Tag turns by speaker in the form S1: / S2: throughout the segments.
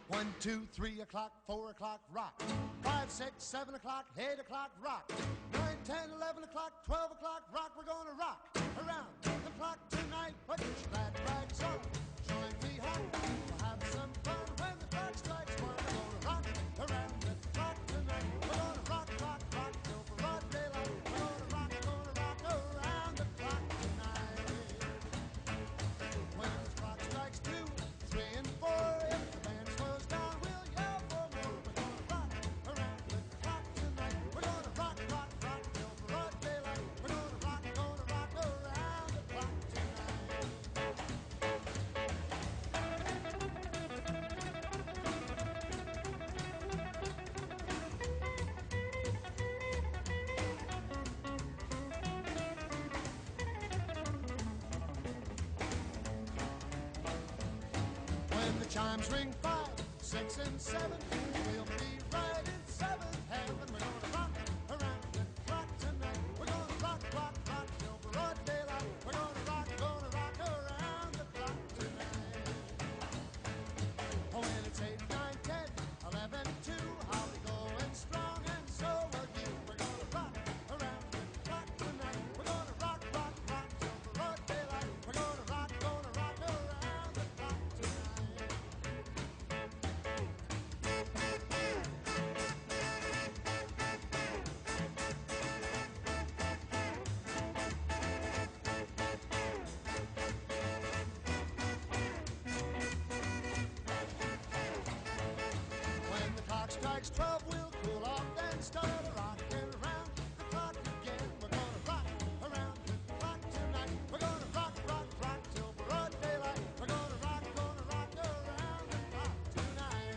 S1: 1, 2, 3 o'clock, 4 o'clock, rock. 5, 6, 7 o'clock, 8 o'clock, rock. 9, 10, 11 o'clock, 12 o'clock, rock. We're gonna rock around the clock tonight. Put your glad rags on, join me home. We'll have some fun when the clock strikes 1. We're gonna rock around the clock tonight. We're gonna rock, rock, rock till broad daylight. We're gonna rock around the clock tonight. When the clock strikes 2, 3, and 4, if the band slows down, we'll yell for more. We're gonna rock around the clock tonight. We're gonna rock, rock, rock till broad daylight. We're gonna rock around the clock tonight. When the chimes ring 5, 6, and 7, we'll be right in 7th heaven. We're gonna rock around the clock tonight. We're gonna rock, rock, rock till broad daylight. We're gonna rock around the clock tonight. Oh, when it's 8, 9, 10, 11, 2, I'll be going strong, and so will you. We're gonna rock around the clock tonight. We're gonna rock, rock, rock till broad daylight. We're gonna rock around the clock tonight. When the clock strikes 12, we'll cool off, then start rocking around the clock again. We're gonna rock around the clock tonight. We're gonna rock, rock, rock till broad daylight. We're gonna rock around the clock tonight.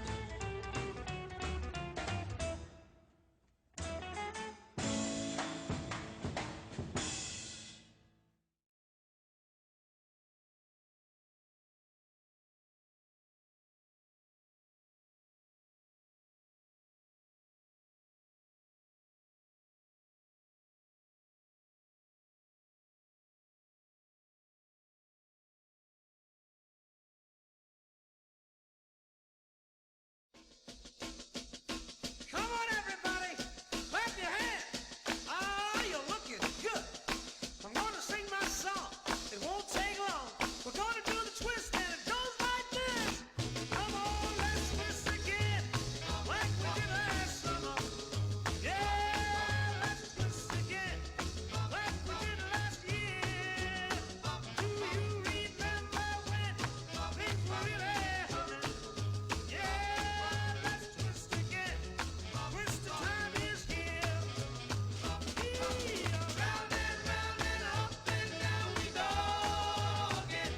S2: Come on, everybody, clap your hands. Ah, you're looking good. I'm gonna sing my song. It won't take long. We're gonna do the twist, and it goes like this. Come on, let's twist again, like we did last summer. Yeah, let's twist again, like we did last year. Do you remember when things were really humming? Yeah, let's twist again. Twist the time is here. Round and round and up and down we go again.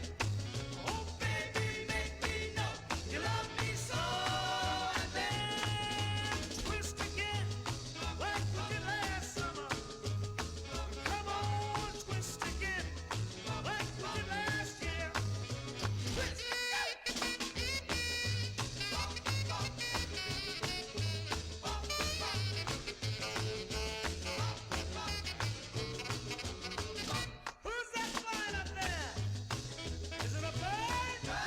S2: Oh, baby, make me know you love me so. And then twist again, like we did last summer. Come on, twist again, like we did last year. Twist. Who's that flying up there? Is it a bird? No.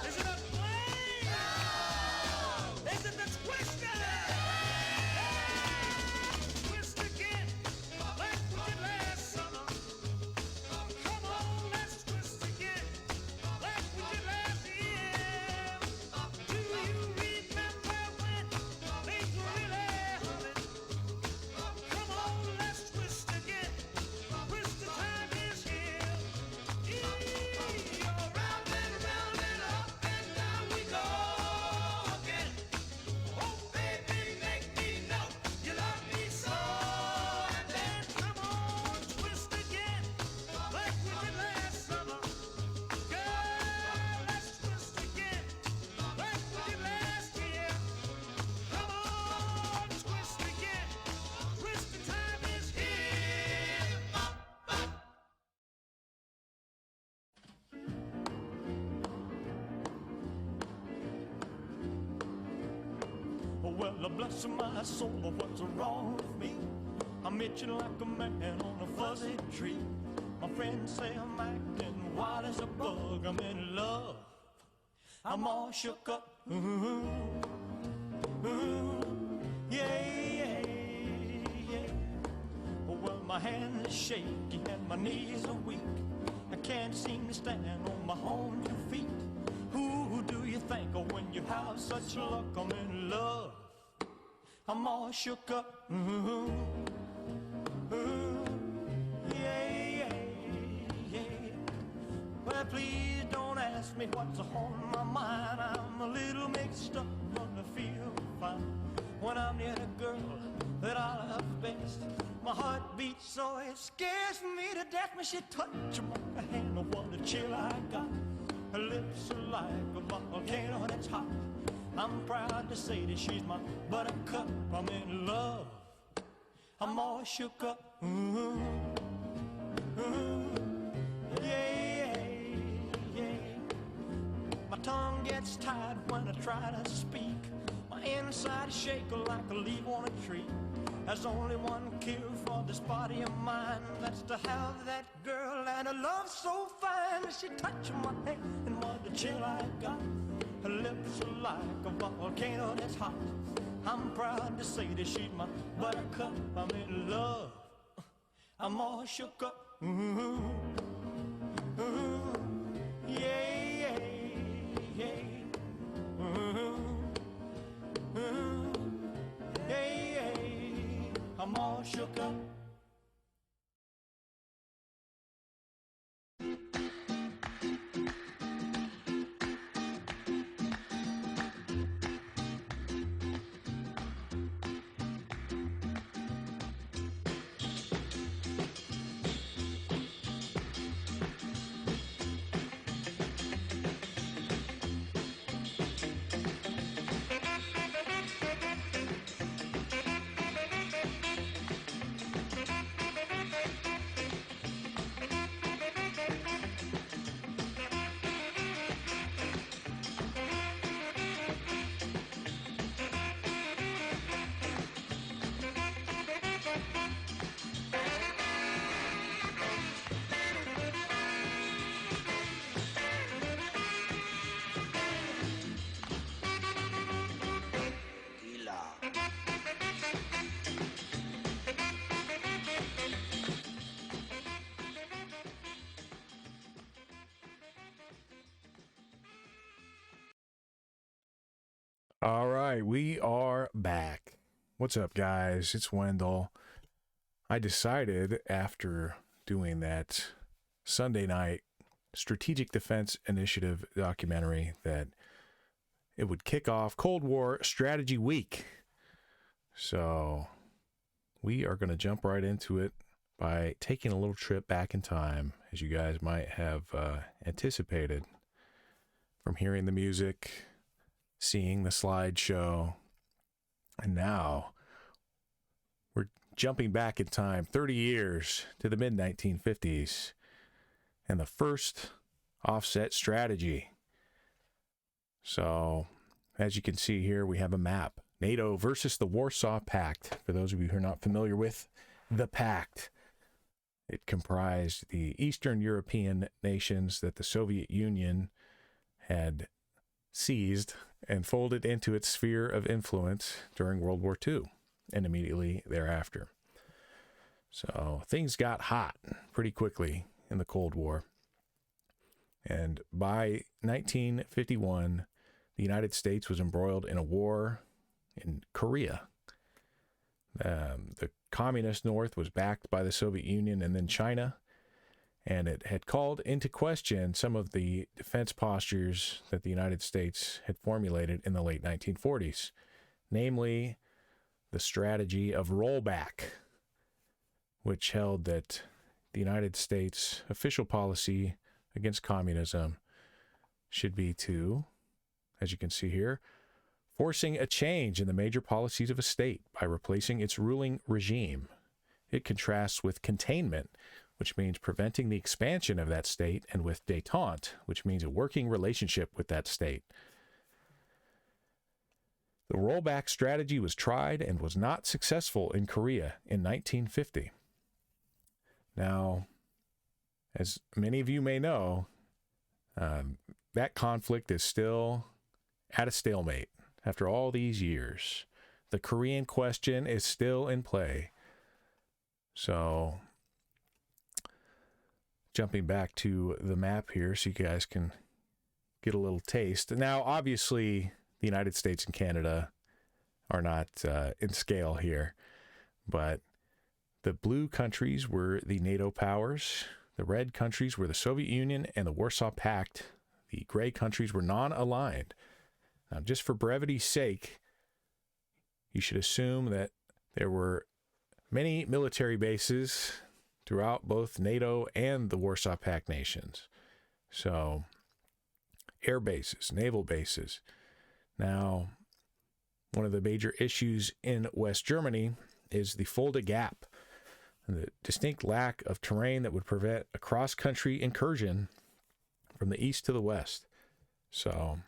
S2: Is it a plane? No. Is it the twister? Twist again, like we did last summer. Come on, let's twist again, like we did last year. Do you remember when things were really humming? Come on, let's twist again. Twist the time is here. Round and round and up and down we go again. Oh, baby, make me know you love me so. And then come on, twist again, like we did last summer. Girl, let's twist again, like we did last year. Come on, twist again. Twist the time is here.
S3: Oh, well, bless my soul, what's wrong with me? I'm itching like a man on a fuzzy tree. My friends say I'm acting wild as a bug. I'm in love. I'm all shook up. Yeah. Well, my hands are shaky and my knees are weak. I can't seem to stand on my own 2 feet. Who do you think of when you have such luck? I'm in love. I'm all shook up. Yeah. Well, please don't ask me what's on my mind. I'm a little mixed up, but I feel fine when I'm near the girl that I love best. My heart beats so it scares me to death when she touches my hand. Oh, what a chill I got. Her lips are like a volcano that's hot. I'm proud to say that she's my buttercup. I'm in love. I'm all shook up. Yeah. My tongue gets tied when I try to speak. My inside shake like a leaf on a tree. There's only one cure for this body of mine. That's to have that girl and a love so fine. She touched my hand and what a chill I got. Her lips are like a volcano that's hot. I'm proud to say that she's my buttercup. I'm in love. I'm all shook up. Yeah. Yeah. I'm all shook up.
S4: All right, we are back. What's up, guys? It's Wendell. I decided after doing that Sunday night Strategic Defense Initiative documentary that it would kick off Cold War Strategy Week. So we are going to jump right into it by taking a little trip back in time, as you guys might have anticipated from hearing the music, seeing the slideshow, and now we're jumping back in time 30 years to the mid-1950s and the first offset strategy. So, as you can see here, we have a map. NATO versus the Warsaw Pact. For those of you who are not familiar with the Pact, it comprised the Eastern European nations that the Soviet Union had seized and folded into its sphere of influence during World War II and immediately thereafter. So things got hot pretty quickly in the Cold War. And by 1951, the United States was embroiled in a war in Korea. The communist North was backed by the Soviet Union and then China, and it had called into question some of the defense postures that the United States had formulated in the late 1940s, namely the strategy of rollback, which held that the United States' official policy against communism should be to, as you can see here, forcing a change in the major policies of a state by replacing its ruling regime. It contrasts with containment, which means preventing the expansion of that state, and with détente, which means a working relationship with that state. The rollback strategy was tried and was not successful in Korea in 1950. Now, as many of you may know, that conflict is still at a stalemate after all these years. The Korean question is still in play. So, jumping back to the map here so you guys can get a little taste. Now, obviously, the United States and Canada are not in scale here, but the blue countries were the NATO powers. The red countries were the Soviet Union and the Warsaw Pact. The gray countries were non-aligned. Now, just for brevity's sake, you should assume that there were many military bases throughout both NATO and the Warsaw Pact nations. So, air bases, naval bases. Now, one of the major issues in West Germany is the Fulda Gap, the distinct lack of terrain that would prevent a cross-country incursion from the east to the west. So,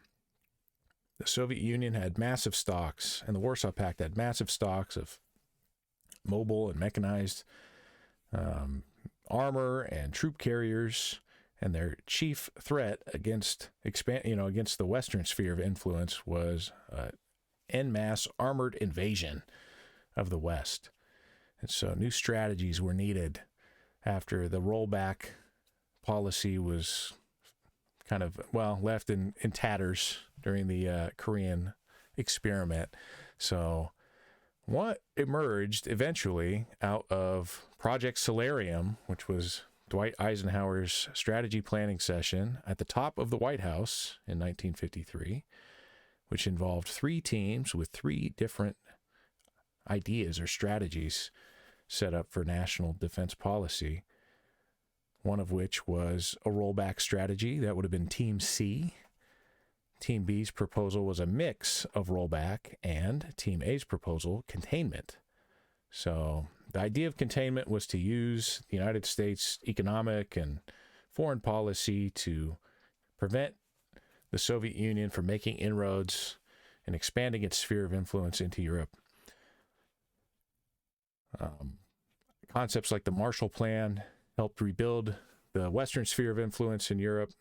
S4: the Soviet Union had massive stocks, and the Warsaw Pact had massive stocks of mobile and mechanized armor and troop carriers, and their chief threat against against the Western sphere of influence was en masse armored invasion of the West. And so new strategies were needed after the rollback policy was kind of, left in tatters during the Korean experiment. So what emerged eventually out of Project Solarium, which was Dwight Eisenhower's strategy planning session at the top of the White House in 1953, which involved 3 teams with 3 different ideas or strategies set up for national defense policy, one of which was a rollback strategy. That would have been Team C. Team B's proposal was a mix of rollback, and Team A's proposal, containment. So the idea of containment was to use the United States' economic and foreign policy to prevent the Soviet Union from making inroads and expanding its sphere of influence into Europe. Concepts like the Marshall Plan helped rebuild the Western sphere of influence in Europe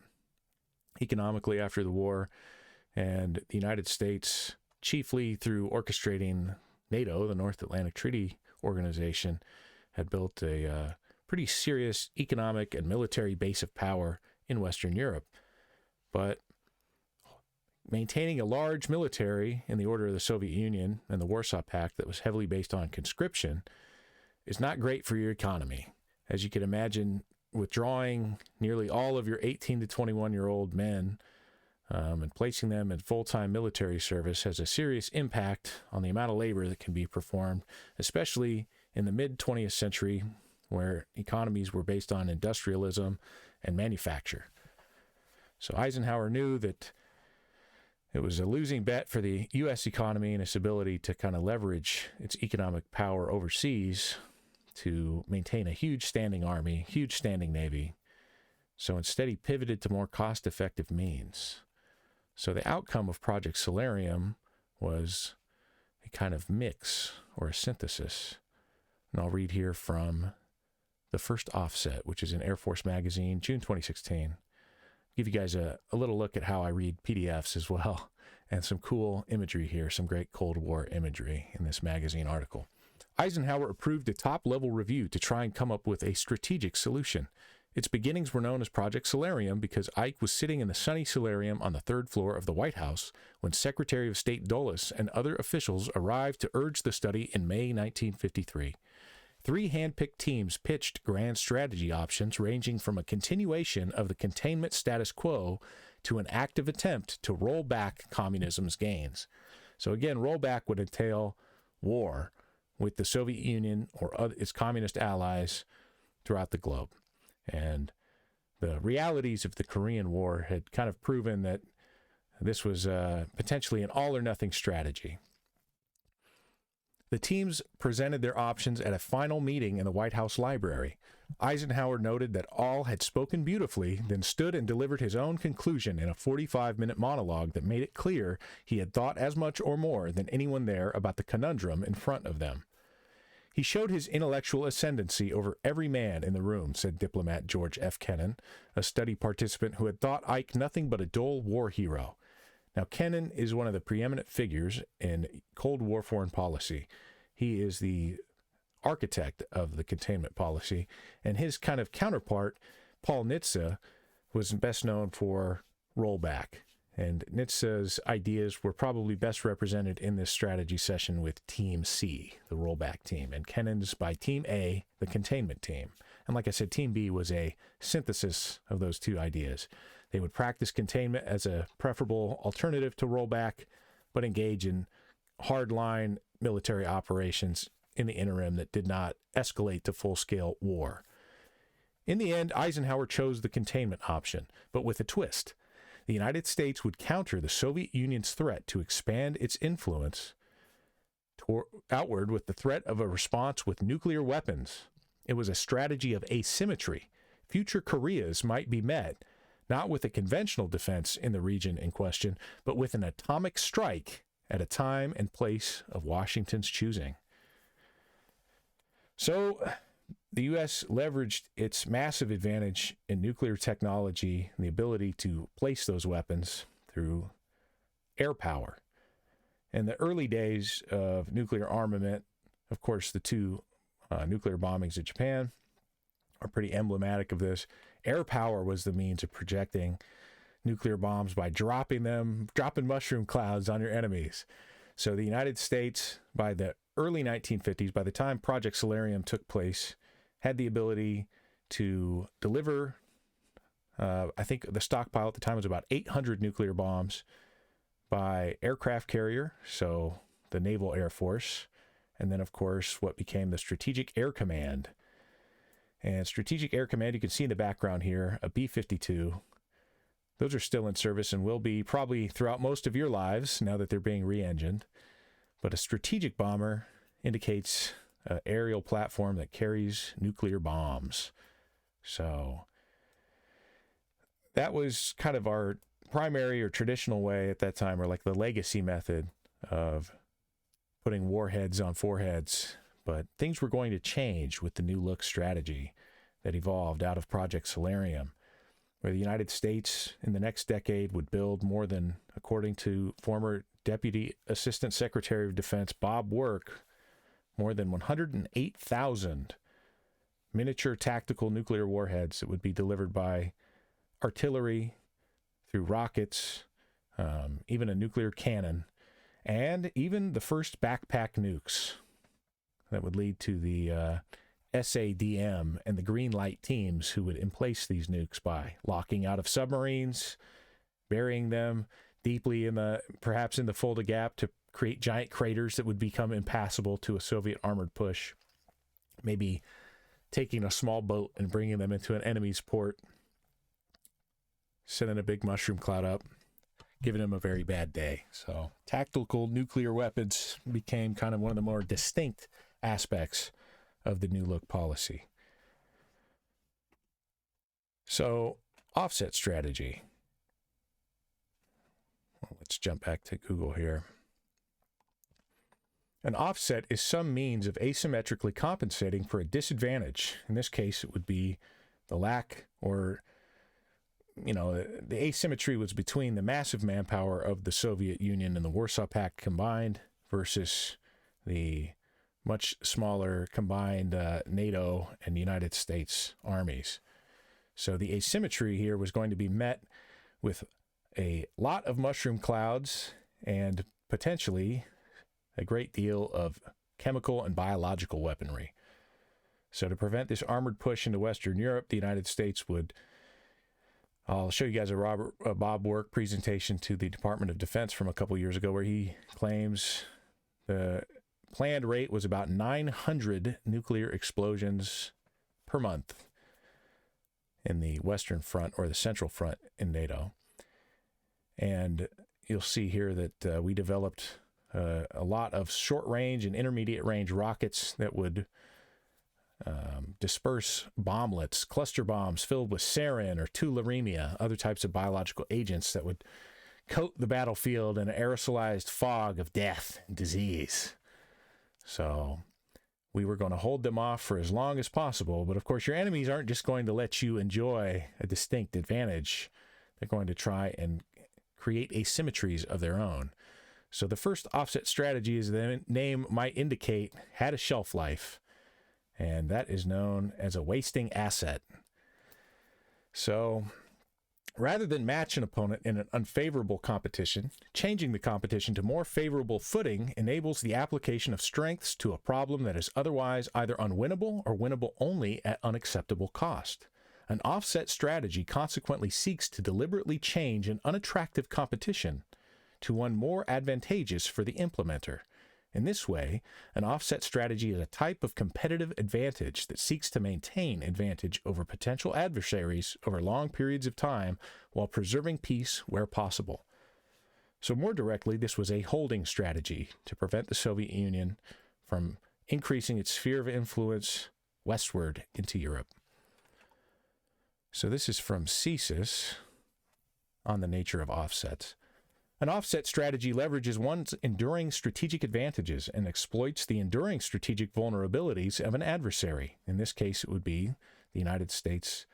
S4: economically after the war, and the United States, chiefly through orchestrating NATO, the North Atlantic Treaty Organization, had built a pretty serious economic and military base of power in Western Europe. But maintaining a large military in the order of the Soviet Union and the Warsaw Pact that was heavily based on conscription is not great for your economy. As you can imagine, withdrawing nearly all of your 18 to 21-year-old men and placing them in full-time military service has a serious impact on the amount of labor that can be performed, especially in the mid-20th century, where economies were based on industrialism and manufacture. So Eisenhower knew that it was a losing bet for the U.S. economy and its ability to kind of leverage its economic power overseas to maintain a huge standing army, huge standing navy. So instead, he pivoted to more cost-effective means. So the outcome of Project Solarium was a kind of mix or a synthesis. And I'll read here from the first offset, which is in Air Force Magazine, June 2016. Give you guys a little look at how I read PDFs as well, and some cool imagery here, some great Cold War imagery in this magazine article. Eisenhower approved a top-level review to try and come up with a strategic solution. Its beginnings were known as Project Solarium because Ike was sitting in the sunny solarium on the 3rd floor of the White House when Secretary of State Dulles and other officials arrived to urge the study in May 1953. 3 hand-picked teams pitched grand strategy options ranging from a continuation of the containment status quo to an active attempt to roll back communism's gains. So again, rollback would entail war with the Soviet Union or its communist allies throughout the globe. And the realities of the Korean War had kind of proven that this was potentially an all-or-nothing strategy. The teams presented their options at a final meeting in the White House library. Eisenhower noted that all had spoken beautifully, then stood and delivered his own conclusion in a 45-minute monologue that made it clear he had thought as much or more than anyone there about the conundrum in front of them. He showed his intellectual ascendancy over every man in the room, said diplomat George F. Kennan, a study participant who had thought Ike nothing but a dull war hero. Now, Kennan is one of the preeminent figures in Cold War foreign policy. He is the architect of the containment policy, and his kind of counterpart, Paul Nitze, was best known for rollback. And Nitze's ideas were probably best represented in this strategy session with Team C, the rollback team, and Kennan's by Team A, the containment team. And like I said, Team B was a synthesis of those two ideas. They would practice containment as a preferable alternative to rollback, but engage in hardline military operations in the interim that did not escalate to full-scale war. In the end, Eisenhower chose the containment option, but with a twist. The United States would counter the Soviet Union's threat to expand its influence outward with the threat of a response with nuclear weapons. It was a strategy of asymmetry. Future Koreas might be met, not with a conventional defense in the region in question, but with an atomic strike at a time and place of Washington's choosing. So, the U.S. leveraged its massive advantage in nuclear technology and the ability to place those weapons through air power. In the early days of nuclear armament, of course, the two nuclear bombings of Japan are pretty emblematic of this. Air power was the means of projecting nuclear bombs by dropping mushroom clouds on your enemies. So the United States, by the early 1950s, by the time Project Solarium took place, had the ability to deliver, I think the stockpile at the time was about 800 nuclear bombs by aircraft carrier, so the Naval Air Force, and then, of course, what became the Strategic Air Command. And Strategic Air Command, you can see in the background here, a B-52. Those are still in service and will be probably throughout most of your lives now that they're being re-engined. But a strategic bomber indicates an aerial platform that carries nuclear bombs. So that was kind of our primary or traditional way at that time, or like the legacy method of putting warheads on foreheads. But things were going to change with the new look strategy that evolved out of Project Solarium, where the United States in the next decade would build more than, according to former Deputy Assistant Secretary of Defense Bob Work, more than 108,000 miniature tactical nuclear warheads that would be delivered by artillery, through rockets, even a nuclear cannon, and even the first backpack nukes that would lead to the SADM and the green light teams who would emplace these nukes by locking out of submarines, burying them deeply perhaps in the Fulda Gap to create giant craters that would become impassable to a Soviet armored push, maybe taking a small boat and bringing them into an enemy's port, sending a big mushroom cloud up, giving them a very bad day. So tactical nuclear weapons became kind of one of the more distinct aspects of the new look policy. So offset strategy. Well, let's jump back to Google here. An offset is some means of asymmetrically compensating for a disadvantage. In this case, it would be the lack or, the asymmetry was between the massive manpower of the Soviet Union and the Warsaw Pact combined versus the much smaller combined NATO and United States armies. So the asymmetry here was going to be met with a lot of mushroom clouds and potentially a great deal of chemical and biological weaponry. So to prevent this armored push into Western Europe, the United States would, I'll show you guys a Bob Work presentation to the Department of Defense from a couple years ago where he claims the planned rate was about 900 nuclear explosions per month in the Western Front or the Central Front in NATO. And you'll see here that we developed a lot of short-range and intermediate-range rockets that would disperse bomblets, cluster bombs filled with sarin or tularemia, other types of biological agents that would coat the battlefield in an aerosolized fog of death and disease. So we were going to hold them off for as long as possible. But of course, your enemies aren't just going to let you enjoy a distinct advantage. They're going to try and create asymmetries of their own. So the first offset strategy, as the name might indicate, had a shelf life, and that is known as a wasting asset. So rather than match an opponent in an unfavorable competition, changing the competition to more favorable footing enables the application of strengths to a problem that is otherwise either unwinnable or winnable only at unacceptable cost. An offset strategy consequently seeks to deliberately change an unattractive competition to one more advantageous for the implementer. In this way, an offset strategy is a type of competitive advantage that seeks to maintain advantage over potential adversaries over long periods of time while preserving peace where possible. So more directly, this was a holding strategy to prevent the Soviet Union from increasing its sphere of influence westward into Europe. So this is from CSIS on the nature of offsets. An offset strategy leverages one's enduring strategic advantages and exploits the enduring strategic vulnerabilities of an adversary. In this case, it would be the United States'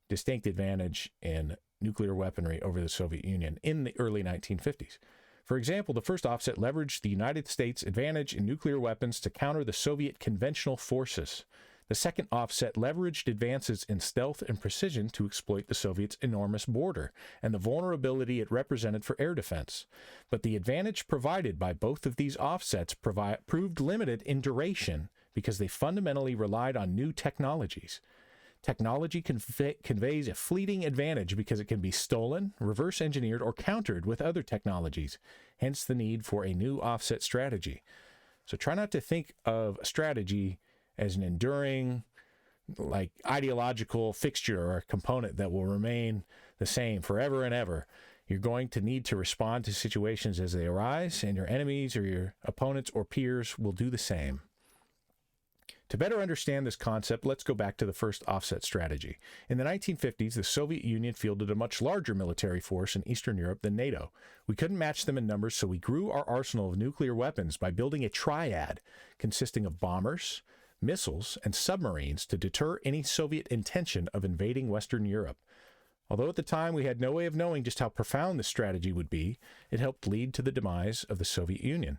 S4: distinct advantage in nuclear weaponry over the Soviet Union in the early 1950s. For example, the first offset leveraged the United States' advantage in nuclear weapons to counter the Soviet conventional forces. The second offset leveraged advances in stealth and precision to exploit the Soviets' enormous border and the vulnerability it represented for air defense. But the advantage provided by both of these offsets proved limited in duration because they fundamentally relied on new technologies. Technology conveys a fleeting advantage because it can be stolen, reverse engineered, or countered with other technologies, hence the need for a new offset strategy. So try not to think of a strategy as an enduring, like ideological fixture or a component that will remain the same forever and ever. You're going to need to respond to situations as they arise, and your enemies or your opponents or peers will do the same. To better understand this concept, let's go back to the first offset strategy. In the 1950s, the Soviet Union fielded a much larger military force in Eastern Europe than NATO. We couldn't match them in numbers, so we grew our arsenal of nuclear weapons by building a triad consisting of bombers, missiles, and submarines to deter any Soviet intention of invading Western Europe. Although at the time we had no way of knowing just how profound this strategy would be, it helped lead to the demise of the Soviet Union.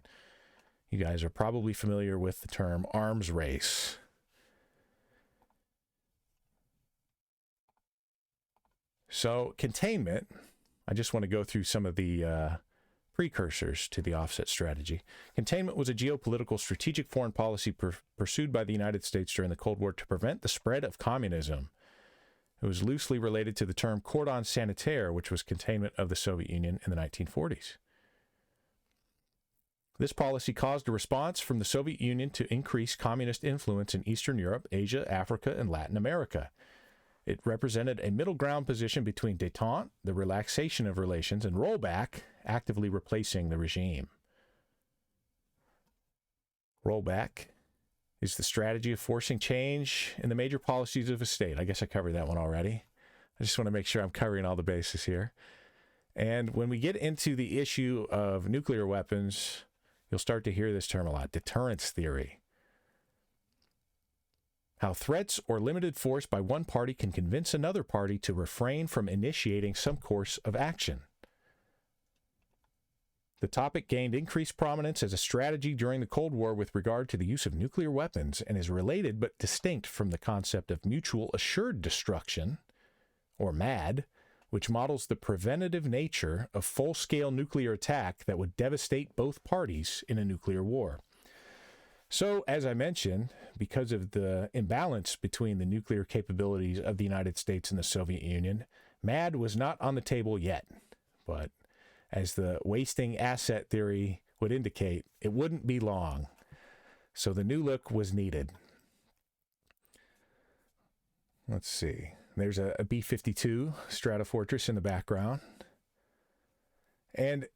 S4: You guys are probably familiar with the term arms race. So containment, I just want to go through some of the precursors to the offset strategy. Containment was a geopolitical strategic foreign policy pursued by the United States during the Cold War to prevent the spread of communism. It was loosely related to the term cordon sanitaire, which was containment of the Soviet Union in the 1940s. This policy caused a response from the Soviet Union to increase communist influence in Eastern Europe, Asia, Africa, and Latin America. It represented a middle ground position between détente, the relaxation of relations, and rollback, actively replacing the regime. Rollback is the strategy of forcing change in the major policies of a state. I guess I covered that one already. I just want to make sure I'm covering all the bases here. And when we get into the issue of nuclear weapons, you'll start to hear this term a lot, deterrence theory. How threats or limited force by one party can convince another party to refrain from initiating some course of action. The topic gained increased prominence as a strategy during the Cold War with regard to the use of nuclear weapons and is related but distinct from the concept of mutual assured destruction, or MAD, which models the preventative nature of full-scale nuclear attack that would devastate both parties in a nuclear war. So, as I mentioned, because of the imbalance between the nuclear capabilities of the United States and the Soviet Union, MAD was not on the table yet. But as the wasting asset theory would indicate, it wouldn't be long. So the new look was needed. Let's see. There's a B-52 Stratofortress in the background. And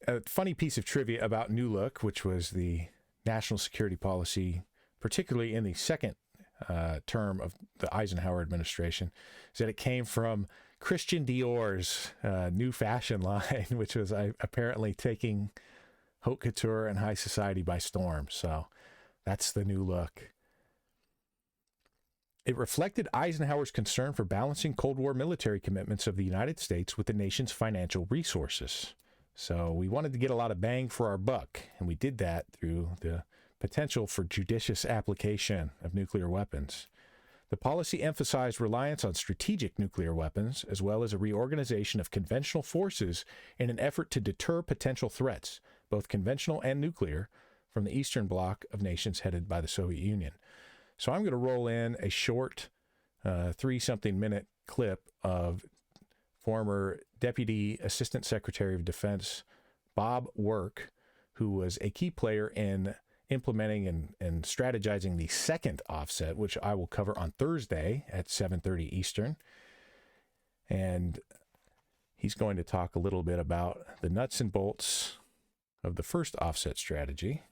S4: a funny piece of trivia about New Look, which was the national security policy, particularly in the second term of the Eisenhower administration, is that it came from Christian Dior's new fashion line, which was apparently taking haute couture and high society by storm. So That's the new look. It reflected Eisenhower's concern for balancing Cold War military commitments of the United States with the nation's financial resources. So we wanted to get a lot of bang for our buck, and we did that through the potential for judicious application of nuclear weapons. The policy emphasized reliance on strategic nuclear weapons, as well as a reorganization of conventional forces in an effort to deter potential threats, both conventional and nuclear, from the Eastern Bloc of nations headed by the Soviet Union. So I'm going to roll in a short 3-something minute clip of former Deputy Assistant Secretary of Defense Bob Work, who was a key player in implementing and strategizing the second offset, which I will cover on Thursday at 7:30 Eastern. And he's going to talk a little bit about the nuts and bolts of the first offset strategy.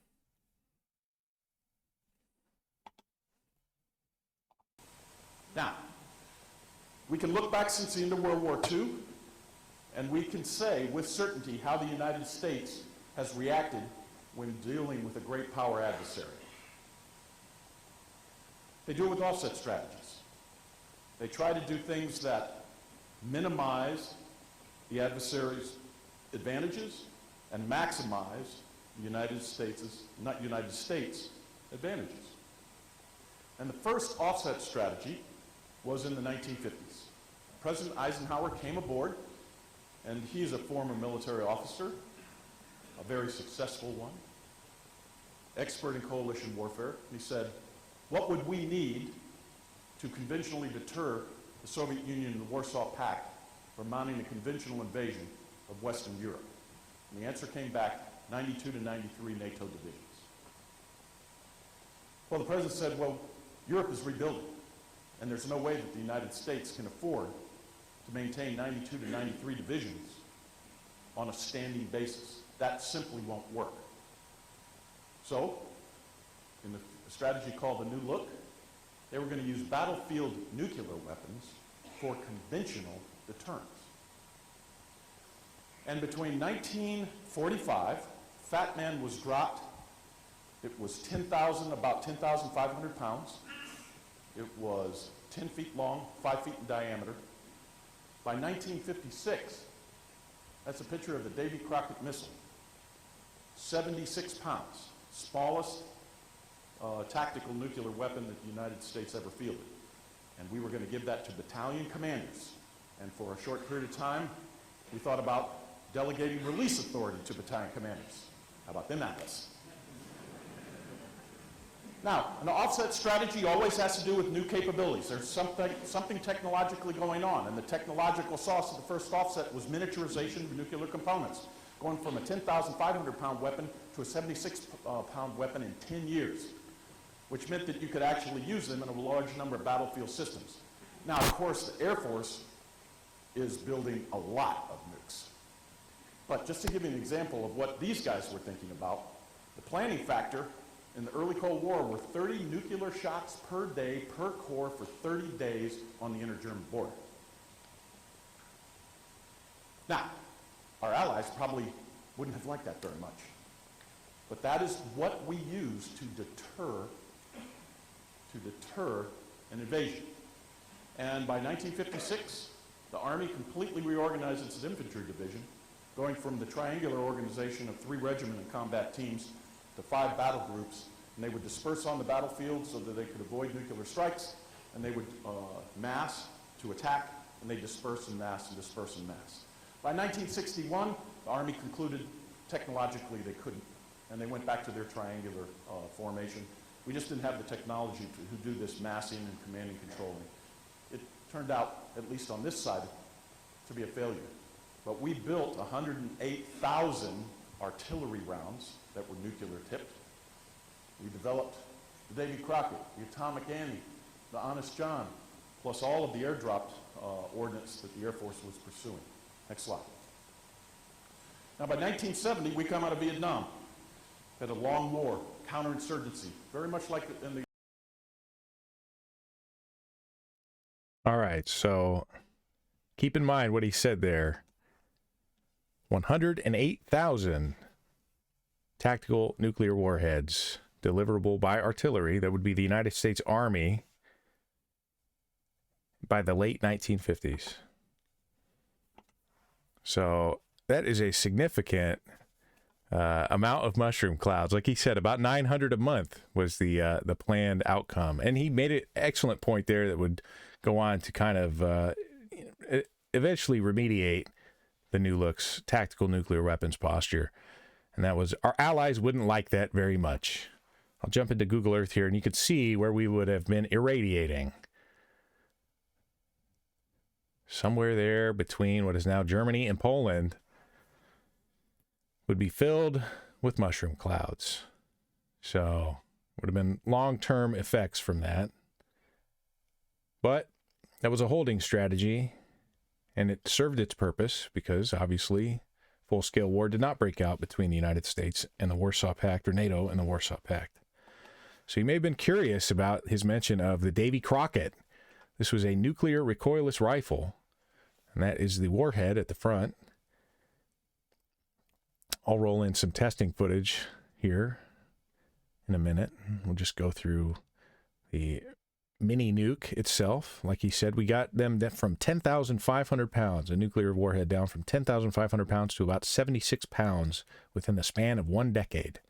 S5: Now, we can look back since the end of World War II, and we can say with certainty how the United States has reacted when dealing with a great power adversary. They do it with offset strategies. They try to do things that minimize the adversary's advantages and maximize the United States' advantages. And the first offset strategy was in the 1950s. President Eisenhower came aboard, and he's a former military officer, a very successful one, expert in coalition warfare. He said, what would we need to conventionally deter the Soviet Union and the Warsaw Pact from mounting a conventional invasion of Western Europe? And the answer came back, 92 to 93 NATO divisions. Well, the president said, well, Europe is rebuilding, and there's no way that the United States can afford to maintain 92 to 93 divisions on a standing basis. That simply won't work. So, in the strategy called the New Look, they were going to use battlefield nuclear weapons for conventional deterrence. And between 1945, Fat Man was dropped. It was about 10,500 pounds. It was 10 feet long, 5 feet in diameter. By 1956, that's a picture of the Davy Crockett missile. 76 pounds, smallest tactical nuclear weapon that the United States ever fielded. And we were going to give that to battalion commanders. And for a short period of time, we thought about delegating release authority to battalion commanders. How about them apples? Now, an offset strategy always has to do with new capabilities. There's something technologically going on, and the technological sauce of the first offset was miniaturization of nuclear components, going from a 10,500-pound weapon to a 76-pound weapon in 10 years, which meant that you could actually use them in a large number of battlefield systems. Now, of course, the Air Force is building a lot of nukes. But just to give you an example of what these guys were thinking about, the planning factor in the early Cold War were 30 nuclear shots per day per corps for 30 days on the inter-German border. Now, our allies probably wouldn't have liked that very much. But that is what we use to deter an invasion. And by 1956, the Army completely reorganized its infantry division, going from the triangular organization of 3 regiment and combat teams to 5 battle groups, and they would disperse on the battlefield so that they could avoid nuclear strikes, and they would mass to attack, and they disperse and mass and disperse and mass. By 1961, the Army concluded technologically they couldn't, and they went back to their triangular formation. We just didn't have the technology to do this massing and command and controlling. It turned out, at least on this side, to be a failure. But we built 108,000 artillery rounds that were nuclear tipped. We developed the Davy Crockett, the Atomic Annie, the Honest John, plus all of the airdropped ordnance that the Air Force was pursuing. Next slide. Now, by 1970, we come out of Vietnam. Had a long war, counterinsurgency, very much like in the...
S4: All right, so keep in mind what he said there. 108,000 tactical nuclear warheads deliverable by artillery that would be the United States Army by the late 1950s. So that is a significant amount of mushroom clouds. Like he said, about 900 a month was the planned outcome. And he made an excellent point there that would go on to kind of eventually remediate the New Look's tactical nuclear weapons posture. And that was, our allies wouldn't like that very much. I'll jump into Google Earth here, and you could see where we would have been irradiating. Somewhere there between what is now Germany and Poland would be filled with mushroom clouds. So would have been long-term effects from that. But that was a holding strategy, and it served its purpose because obviously full-scale war did not break out between the United States and the Warsaw Pact, or NATO and the Warsaw Pact. So you may have been curious about his mention of the Davy Crockett. This was a nuclear recoilless rifle, and that is the warhead at the front. I'll roll in some testing footage here in a minute. We'll just go through the mini nuke itself. Like he said, we got them from 10,500 pounds, a nuclear warhead down from 10,500 pounds to about 76 pounds within the span of 1 decade.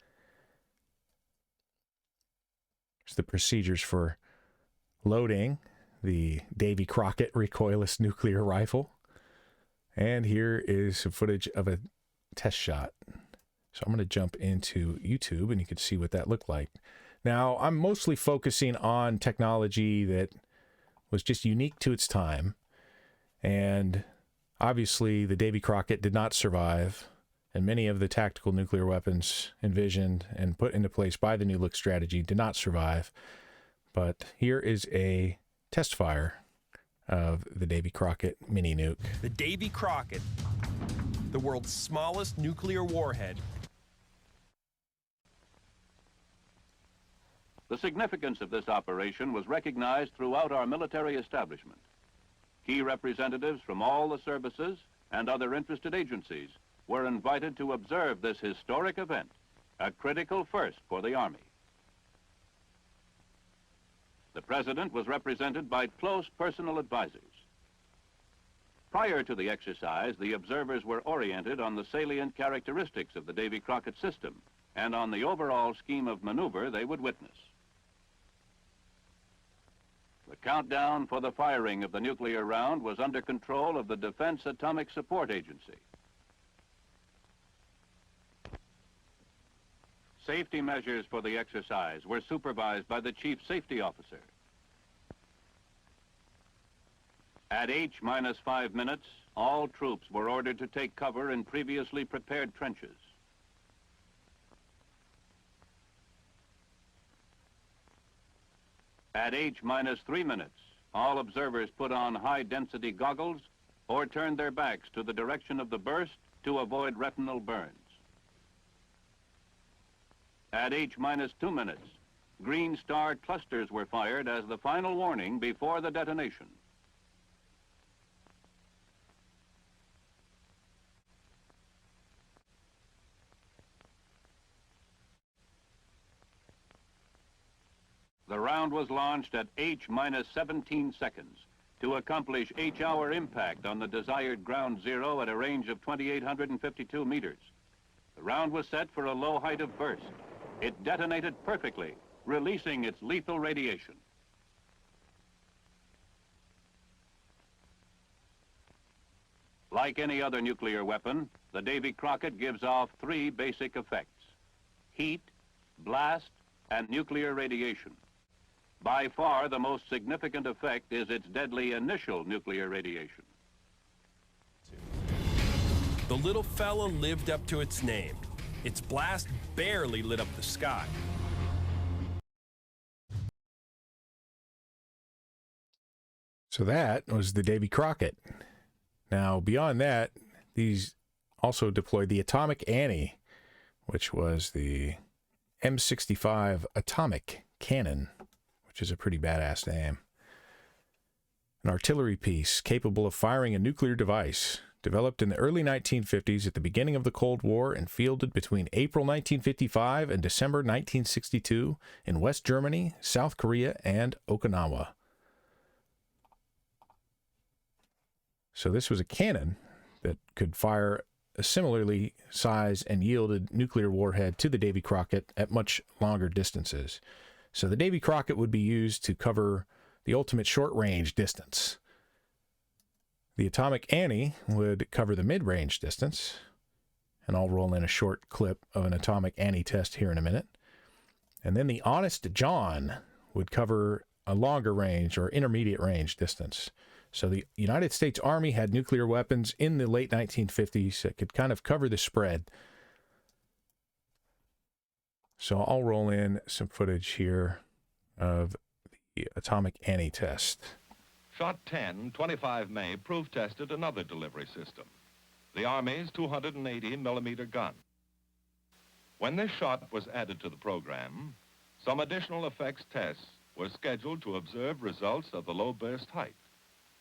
S4: Here's the procedures for loading the Davy Crockett recoilless nuclear rifle. And here is some footage of a test shot. So I'm going to jump into YouTube and you can see what that looked like. Now, I'm mostly focusing on technology that was just unique to its time. And obviously, the Davy Crockett did not survive. And many of the tactical nuclear weapons envisioned and put into place by the New Look strategy did not survive. But here is a test fire of the Davy Crockett mini nuke.
S6: The Davy Crockett, the world's smallest nuclear warhead.
S7: The significance of this operation was recognized throughout our military establishment. Key representatives from all the services and other interested agencies were invited to observe this historic event, a critical first for the Army. The President was represented by close personal advisors. Prior to the exercise, the observers were oriented on the salient characteristics of the Davy Crockett system and on the overall scheme of maneuver they would witness. The countdown for the firing of the nuclear round was under control of the Defense Atomic Support Agency. Safety measures for the exercise were supervised by the Chief Safety Officer. At H-5 minutes, all troops were ordered to take cover in previously prepared trenches. At H-3 minutes, all observers put on high-density goggles or turned their backs to the direction of the burst to avoid retinal burns. At H-2 minutes, green star clusters were fired as the final warning before the detonation. The round was launched at H-17 seconds to accomplish H-hour impact on the desired ground zero at a range of 2,852 meters. The round was set for a low height of burst. It detonated perfectly, releasing its lethal radiation. Like any other nuclear weapon, the Davy Crockett gives off 3 basic effects: heat, blast, and nuclear radiation. By far, the most significant effect is its deadly initial nuclear radiation.
S6: The little fella lived up to its name. Its blast barely lit up the sky.
S4: So that was the Davy Crockett. Now, beyond that, these also deployed the Atomic Annie, which was the M65 atomic cannon, which is a pretty badass name. An artillery piece capable of firing a nuclear device developed in the early 1950s at the beginning of the Cold War and fielded between April 1955 and December 1962 in West Germany, South Korea, and Okinawa. So this was a cannon that could fire a similarly sized and yielded nuclear warhead to the Davy Crockett at much longer distances. So the Davy Crockett would be used to cover the ultimate short-range distance. The Atomic Annie would cover the mid-range distance, and I'll roll in a short clip of an Atomic Annie test here in a minute. And then the Honest John would cover a longer range or intermediate range distance. So the United States Army had nuclear weapons in the late 1950s that could kind of cover the spread. So I'll roll in some footage here of the Atomic Annie test.
S8: Shot 10, 25 May, proof tested another delivery system, the Army's 280-millimeter gun. When this shot was added to the program, some additional effects tests were scheduled to observe results of the low burst height,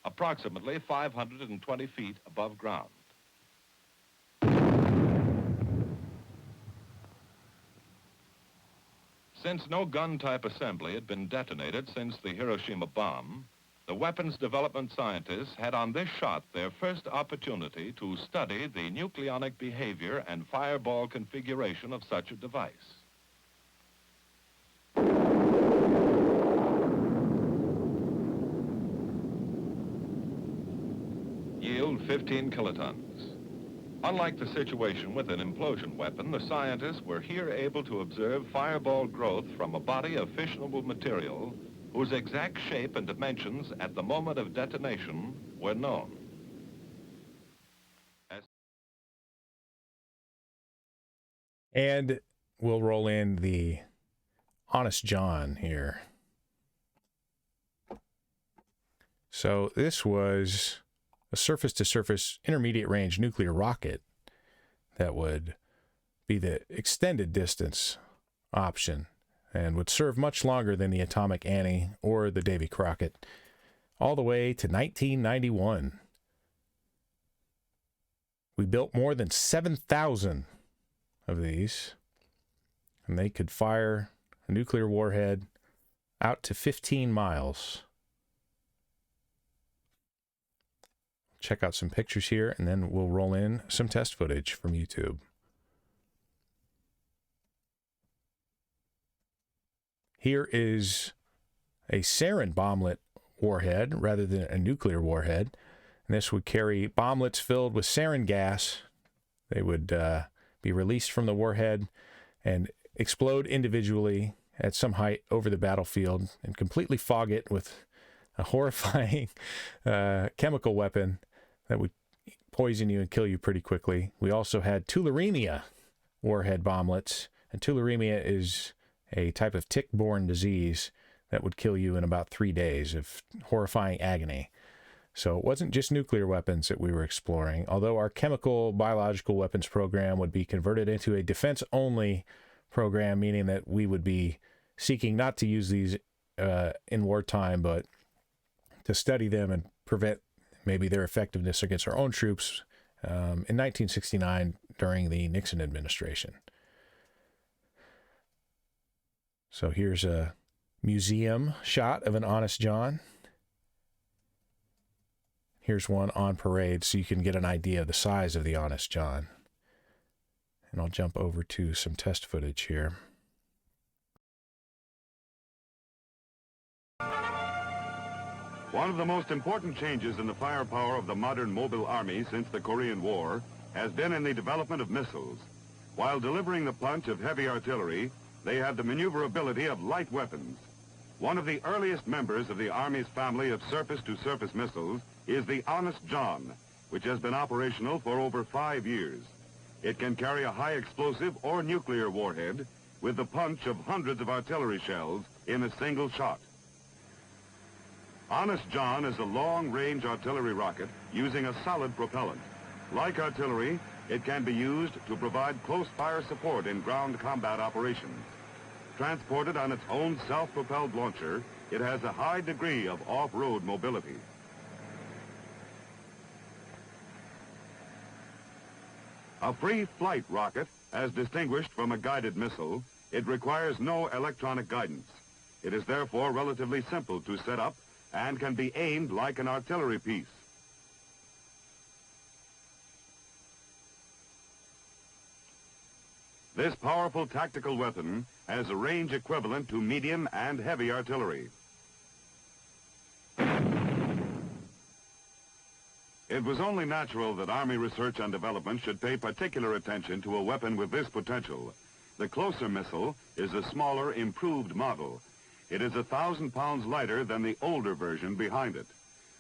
S8: approximately 520 feet above ground. Since no gun-type assembly had been detonated since the Hiroshima bomb, the weapons development scientists had on this shot their first opportunity to study the nucleonic behavior and fireball configuration of such a device. Yield 15 kilotons. Unlike the situation with an implosion weapon, the scientists were here able to observe fireball growth from a body of fissionable material whose exact shape and dimensions at the moment of detonation were known.
S4: And we'll roll in the Honest John here. So this was a surface-to-surface intermediate-range nuclear rocket that would be the extended distance option and would serve much longer than the Atomic Annie or the Davy Crockett, all the way to 1991. We built more than 7,000 of these, and they could fire a nuclear warhead out to 15 miles. Check out some pictures here, and then we'll roll in some test footage from YouTube. Here is a sarin bomblet warhead rather than a nuclear warhead. And this would carry bomblets filled with sarin gas. They would be released from the warhead and explode individually at some height over the battlefield and completely fog it with a horrifying chemical weapon that would poison you and kill you pretty quickly. We also had tularemia warhead bomblets, and tularemia is a type of tick-borne disease that would kill you in about 3 days of horrifying agony. So it wasn't just nuclear weapons that we were exploring, although our chemical biological weapons program would be converted into a defense-only program, meaning that we would be seeking not to use these in wartime, but to study them and prevent maybe their effectiveness against our own troops in 1969 during the Nixon administration. So here's a museum shot of an Honest John. Here's one on parade so you can get an idea of the size of the Honest John. And I'll jump over to some test footage here.
S9: One of the most important changes in the firepower of the modern mobile army since the Korean War has been in the development of missiles. While delivering the punch of heavy artillery, they have the maneuverability of light weapons. One of the earliest members of the Army's family of surface-to-surface missiles is the Honest John, which has been operational for over 5 years. It can carry a high explosive or nuclear warhead with the punch of hundreds of artillery shells in a single shot. Honest John is a long-range artillery rocket using a solid propellant. Like artillery, it can be used to provide close fire support in ground combat operations. Transported on its own self-propelled launcher, it has a high degree of off-road mobility. A free flight rocket, as distinguished from a guided missile, it requires no electronic guidance. It is therefore relatively simple to set up and can be aimed like an artillery piece. This powerful tactical weapon has a range equivalent to medium and heavy artillery. It was only natural that Army Research and Development should pay particular attention to a weapon with this potential. The Closer missile is a smaller, improved model. It is 1,000 pounds lighter than the older version behind it.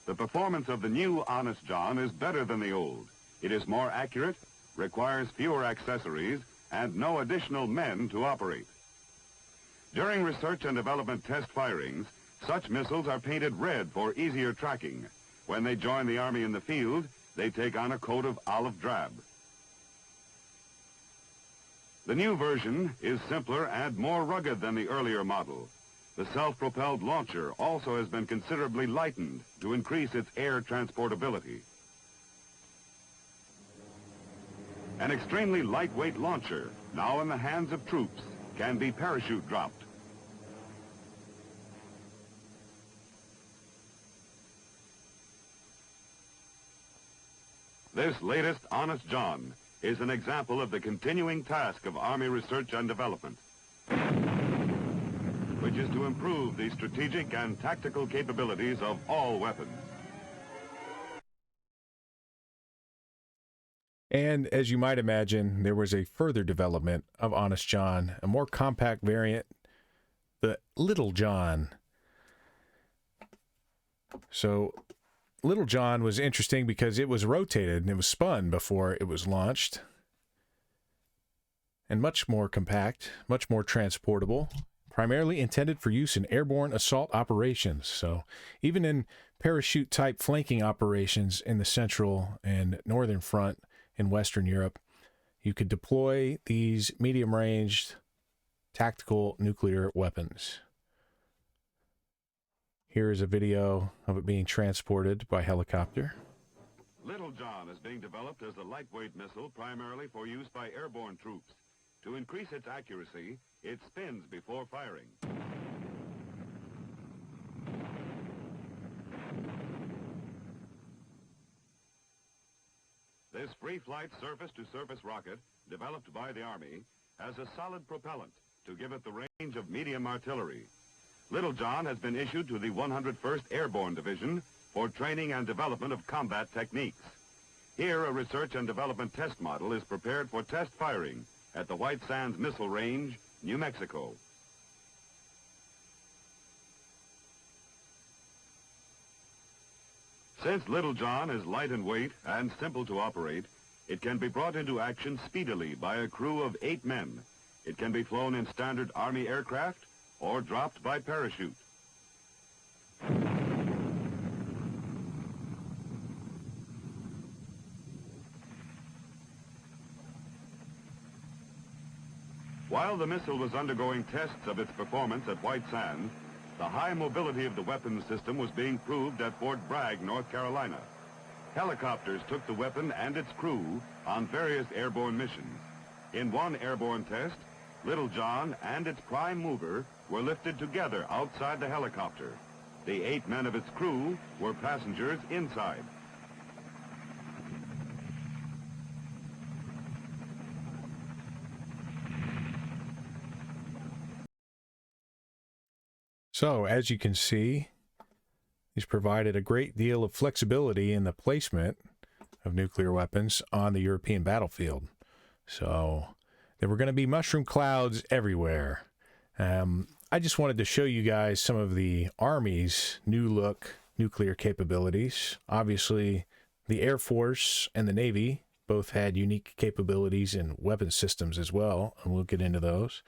S9: The performance of the new Honest John is better than the old. It is more accurate, requires fewer accessories, and no additional men to operate. During research and development test firings, such missiles are painted red for easier tracking. When they join the Army in the field, they take on a coat of olive drab. The new version is simpler and more rugged than the earlier model. The self-propelled launcher also has been considerably lightened to increase its air transportability. An extremely lightweight launcher, now in the hands of troops, can be parachute dropped. This latest Honest John is an example of the continuing task of Army Research and Development, which is to improve the strategic and tactical capabilities of all weapons.
S4: And as you might imagine, there was a further development of Honest John, a more compact variant, the Little John. So Little John was interesting because it was rotated and it was spun before it was launched. And much more compact, much more transportable, primarily intended for use in airborne assault operations. So even in parachute-type flanking operations in the Central and Northern Front in Western Europe, you could deploy these medium-ranged tactical nuclear weapons. Here is a video of it being transported by helicopter.
S9: Little John is being developed as a lightweight missile primarily for use by airborne troops. To increase its accuracy, it spins before firing. This free-flight surface-to-surface rocket, developed by the Army, has a solid propellant to give it the range of medium artillery. Little John has been issued to the 101st Airborne Division for training and development of combat techniques. Here, a research and development test model is prepared for test firing at the White Sands Missile Range, New Mexico. Since Little John is light in weight and simple to operate, it can be brought into action speedily by a crew of 8 men. It can be flown in standard Army aircraft or dropped by parachute. While the missile was undergoing tests of its performance at White Sands, the high mobility of the weapons system was being proved at Fort Bragg, North Carolina. Helicopters took the weapon and its crew on various airborne missions. In one airborne test, Little John and its prime mover were lifted together outside the helicopter. The 8 men of its crew were passengers inside.
S4: So, as you can see, these provided a great deal of flexibility in the placement of nuclear weapons on the European battlefield. So, there were going to be mushroom clouds everywhere. I just wanted to show you guys some of the Army's new look nuclear capabilities. Obviously, the Air Force and the Navy both had unique capabilities in weapon systems as well, and we'll get into those.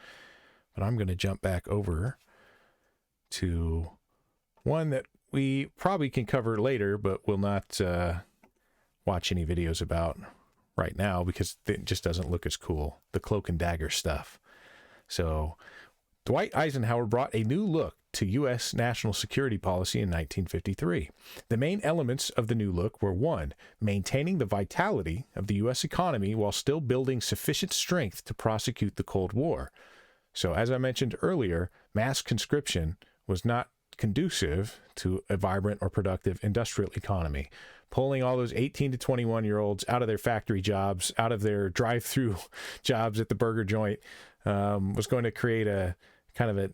S4: But I'm going to jump back over to one that we probably can cover later, but will not watch any videos about right now because it just doesn't look as cool, the cloak and dagger stuff. So Dwight Eisenhower brought a new look to U.S. national security policy in 1953. The main elements of the new look were: 1, maintaining the vitality of the U.S. economy while still building sufficient strength to prosecute the Cold War. So, as I mentioned earlier, mass conscription was not conducive to a vibrant or productive industrial economy. Pulling all those 18 to 21-year-olds out of their factory jobs, out of their drive-through jobs at the burger joint, was going to create a kind of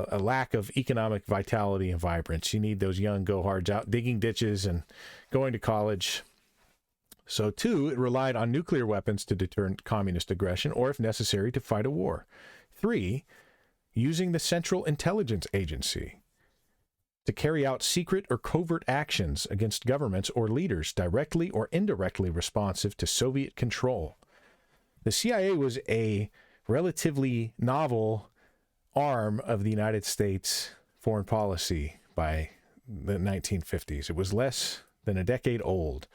S4: a lack of economic vitality and vibrance. You need those young go-hards out digging ditches and going to college. So 2, it relied on nuclear weapons to deter communist aggression, or if necessary, to fight a war. 3, using the Central Intelligence Agency to carry out secret or covert actions against governments or leaders directly or indirectly responsive to Soviet control. The CIA was a relatively novel arm of the United States foreign policy by the 1950s. It was less than a decade old.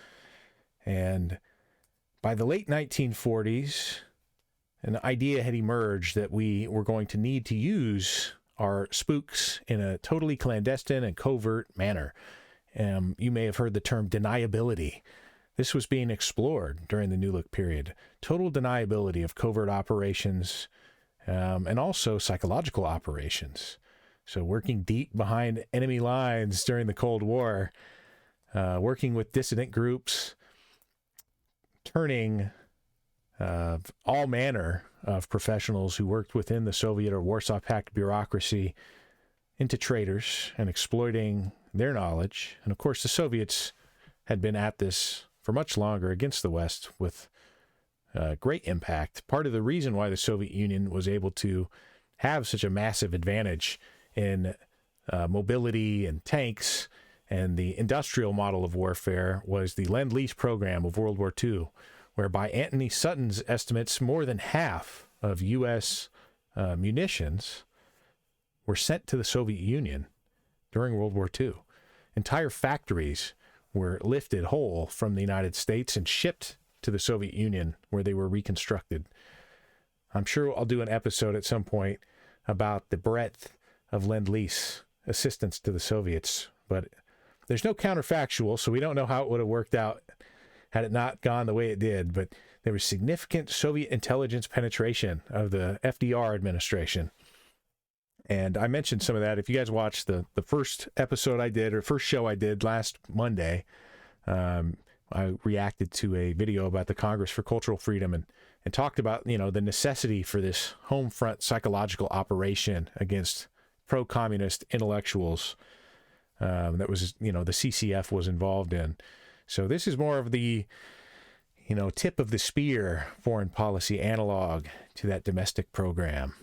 S4: And by the late 1940s, an idea had emerged that we were going to need to use our spooks in a totally clandestine and covert manner. You may have heard the term deniability. This was being explored during the New Look period. Total deniability of covert operations and also psychological operations. So working deep behind enemy lines during the Cold War, working with dissident groups, turning all manner of professionals who worked within the Soviet or Warsaw Pact bureaucracy into traitors and exploiting their knowledge. And of course, the Soviets had been at this for much longer against the West with great impact. Part of the reason why the Soviet Union was able to have such a massive advantage in mobility and tanks and the industrial model of warfare was the Lend-Lease program of World War II, where by Anthony Sutton's estimates, more than half of U.S. munitions were sent to the Soviet Union during World War II. Entire factories were lifted whole from the United States and shipped to the Soviet Union, where they were reconstructed. I'm sure I'll do an episode at some point about the breadth of Lend-Lease assistance to the Soviets, but there's no counterfactual, so we don't know how it would have worked out had it not gone the way it did, but there was significant Soviet intelligence penetration of the FDR administration. And I mentioned some of that. If you guys watched the first episode I did, or first show I did last Monday, I reacted to a video about the Congress for Cultural Freedom and talked about, the necessity for this home front psychological operation against pro-communist intellectuals that was, the CCF was involved in. So this is more of the, tip of the spear foreign policy analog to that domestic program.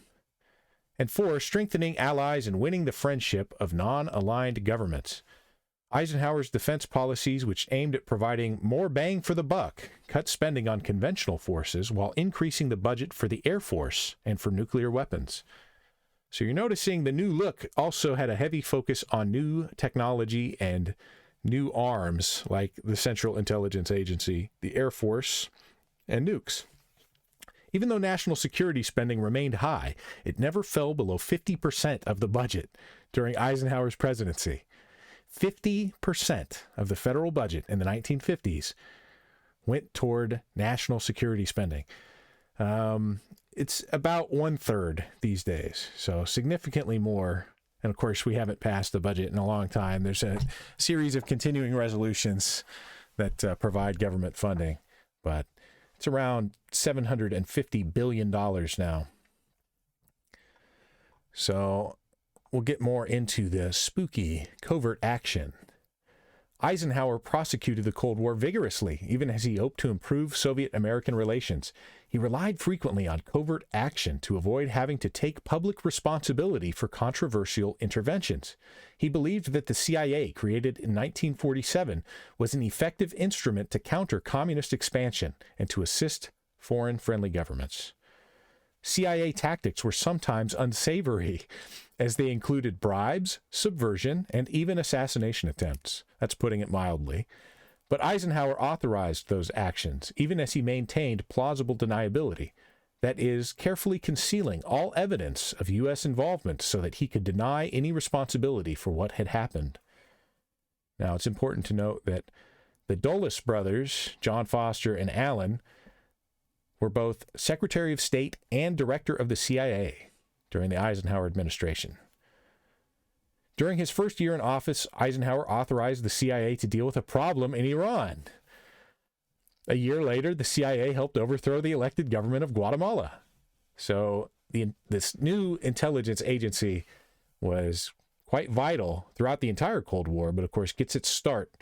S4: And 4, strengthening allies and winning the friendship of non-aligned governments. Eisenhower's defense policies, which aimed at providing more bang for the buck, cut spending on conventional forces while increasing the budget for the Air Force and for nuclear weapons. So you're noticing the new look also had a heavy focus on new technology and new arms like the Central Intelligence Agency, the Air Force, and nukes. Even though national security spending remained high, it never fell below 50% of the budget during Eisenhower's presidency. 50% of the federal budget in the 1950s went toward national security spending. It's about 1/3 these days, so significantly more. And of course, we haven't passed the budget in a long time. There's a series of continuing resolutions that provide government funding, but it's around $750 billion now. So we'll get more into the spooky covert action. Eisenhower prosecuted the Cold War vigorously, even as he hoped to improve Soviet-American relations. He relied frequently on covert action to avoid having to take public responsibility for controversial interventions. He believed that the CIA, created in 1947, was an effective instrument to counter communist expansion and to assist foreign-friendly governments. CIA tactics were sometimes unsavory, as they included bribes, subversion, and even assassination attempts. That's putting it mildly. But Eisenhower authorized those actions, even as he maintained plausible deniability. that is carefully concealing all evidence of U.S. involvement so that he could deny any responsibility for what had happened. Now, it's important to note that the Dulles brothers, John Foster and Allen, were both Secretary of State and Director of the CIA during the Eisenhower administration. During his first year in office, Eisenhower authorized the CIA to deal with a problem in Iran. A year later, the CIA helped overthrow the elected government of Guatemala. So this new intelligence agency was quite vital throughout the entire Cold War, but of course gets its start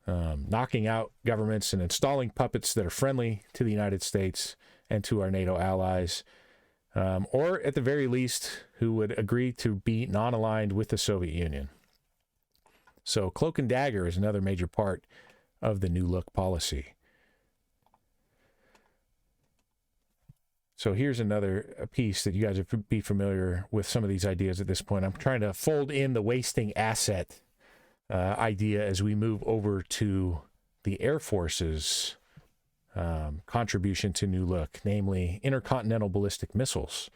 S4: knocking out governments and installing puppets that are friendly to the United States and to our NATO allies, or at the very least, who would agree to be non-aligned with the Soviet Union. So cloak and dagger is another major part of the New Look policy. So here's another piece that you guys would be familiar with some of these ideas at this point. I'm trying to fold in the wasting asset idea as we move over to the Air Force's contribution to New Look, namely intercontinental ballistic missiles.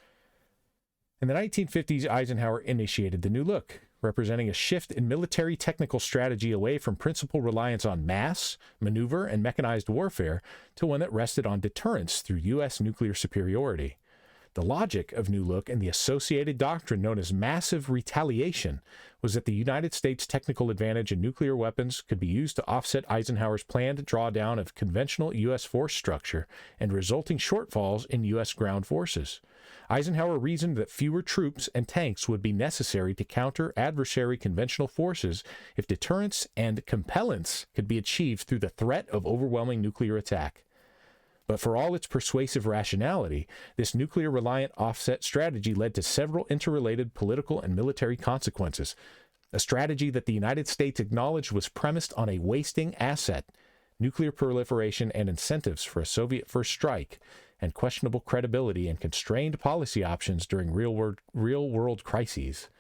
S4: In the 1950s, Eisenhower initiated the New Look, representing a shift in military technical strategy away from principal reliance on mass, maneuver, and mechanized warfare to one that rested on deterrence through U.S. nuclear superiority. The logic of New Look and the associated doctrine known as massive retaliation was that the United States' technical advantage in nuclear weapons could be used to offset Eisenhower's planned drawdown of conventional U.S. force structure and resulting shortfalls in U.S. ground forces. Eisenhower reasoned that fewer troops and tanks would be necessary to counter adversary conventional forces if deterrence and compellence could be achieved through the threat of overwhelming nuclear attack. But for all its persuasive rationality, this nuclear-reliant offset strategy led to several interrelated political and military consequences, a strategy that the United States acknowledged was premised on a wasting asset, nuclear proliferation and incentives for a Soviet first strike, and questionable credibility and constrained policy options during real-world crises.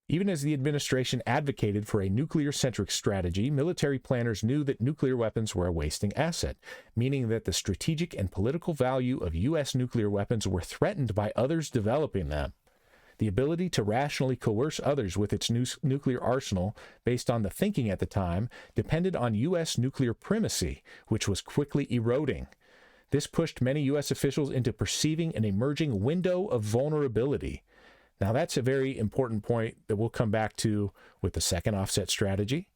S4: Even as the administration advocated for a nuclear-centric strategy, military planners knew that nuclear weapons were a wasting asset, meaning that the strategic and political value of U.S. nuclear weapons were threatened by others developing them. The ability to rationally coerce others with its nuclear arsenal, based on the thinking at the time, depended on U.S. nuclear primacy, which was quickly eroding. This pushed many U.S. officials into perceiving an emerging window of vulnerability. Now, that's a very important point that we'll come back to with the second offset strategy